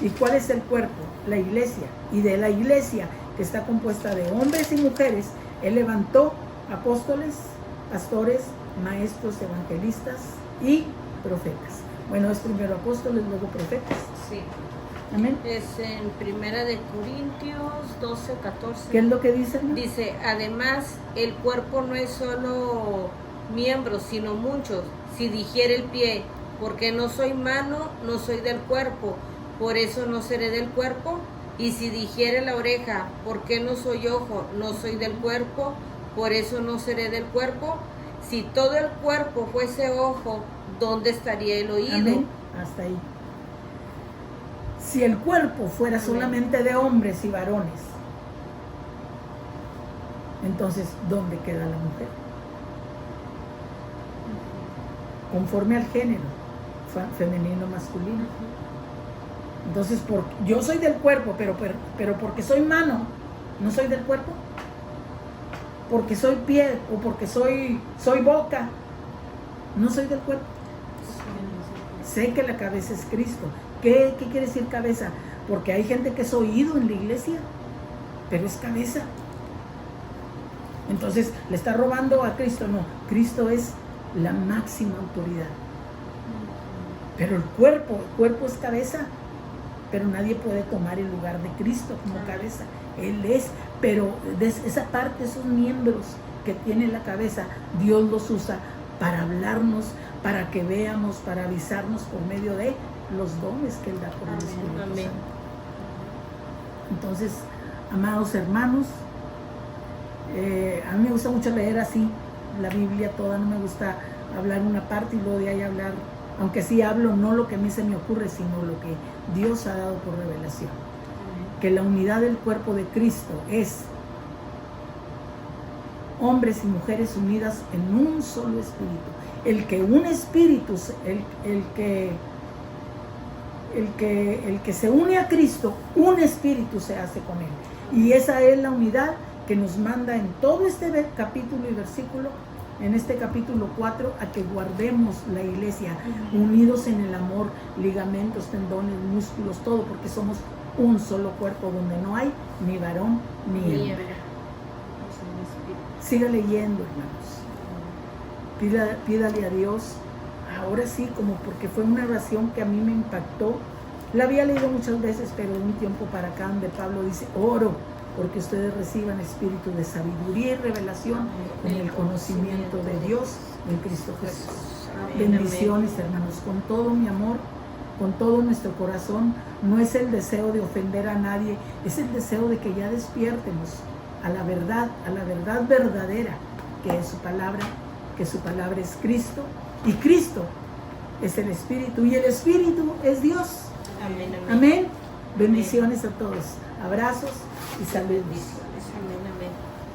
¿y cuál es el cuerpo? La iglesia. Y de la iglesia, que está compuesta de hombres y mujeres, Él levantó apóstoles, pastores, maestros, evangelistas y profetas. Bueno, es primero apóstoles, luego profetas. Sí. Amén. Es en Primera de Corintios 12, 14. ¿Qué es lo que dice, hermano? Dice, además, el cuerpo no es solo miembros, sino muchos. Si dijera el pie, porque no soy mano, no soy del cuerpo, por eso no seré del cuerpo. Y si dijere la oreja, ¿por qué no soy ojo? No soy del cuerpo, por eso no seré del cuerpo. Si todo el cuerpo fuese ojo, ¿dónde estaría el oído? Amén. Hasta ahí. Si el cuerpo fuera Amén. solamente de hombres y varones, entonces, ¿dónde queda la mujer? Conforme al género, femenino, masculino. Entonces, yo soy del cuerpo, pero porque soy mano, no soy del cuerpo. Porque soy pie o porque soy boca, no soy del cuerpo. Sé que la cabeza es Cristo. ¿Qué quiere decir cabeza? Porque hay gente que es oído en la iglesia, pero es cabeza. Entonces, ¿le está robando a Cristo? No, Cristo es la máxima autoridad. Pero el cuerpo es cabeza, pero nadie puede tomar el lugar de Cristo como cabeza. Él es, pero esa parte, esos miembros que tiene la cabeza, Dios los usa para hablarnos, para que veamos, para avisarnos por medio de los dones que Él da por el Espíritu Santo. Entonces, amados hermanos, a mí me gusta mucho leer así la Biblia toda, no me gusta hablar una parte y luego de ahí hablar, aunque sí hablo no lo que a mí se me ocurre, sino lo que Dios ha dado por revelación. Que la unidad del cuerpo de Cristo es hombres y mujeres unidas en un solo espíritu. El que un espíritu, el que se une a Cristo, un espíritu se hace con Él. Y esa es la unidad que nos manda en todo este capítulo y versículo, en este capítulo 4, a que guardemos la iglesia, unidos en el amor, ligamentos, tendones, músculos, todo, porque somos un solo cuerpo donde no hay ni varón ni hembra. Siga leyendo, hermanos. Pídale a Dios, ahora sí, como porque fue una oración que a mí me impactó. La había leído muchas veces, pero de un tiempo para acá, donde Pablo dice: oro porque ustedes reciban espíritu de sabiduría y revelación en el conocimiento de Dios en Cristo Jesús. Bendiciones, hermanos, con todo mi amor, con todo nuestro corazón. No es el deseo de ofender a nadie, es el deseo de que ya despiértemos a la verdad verdadera, que es su palabra, que su palabra es Cristo, y Cristo es el Espíritu, y el Espíritu es Dios. Amén. Amén. Bendiciones a todos. Abrazos y salud.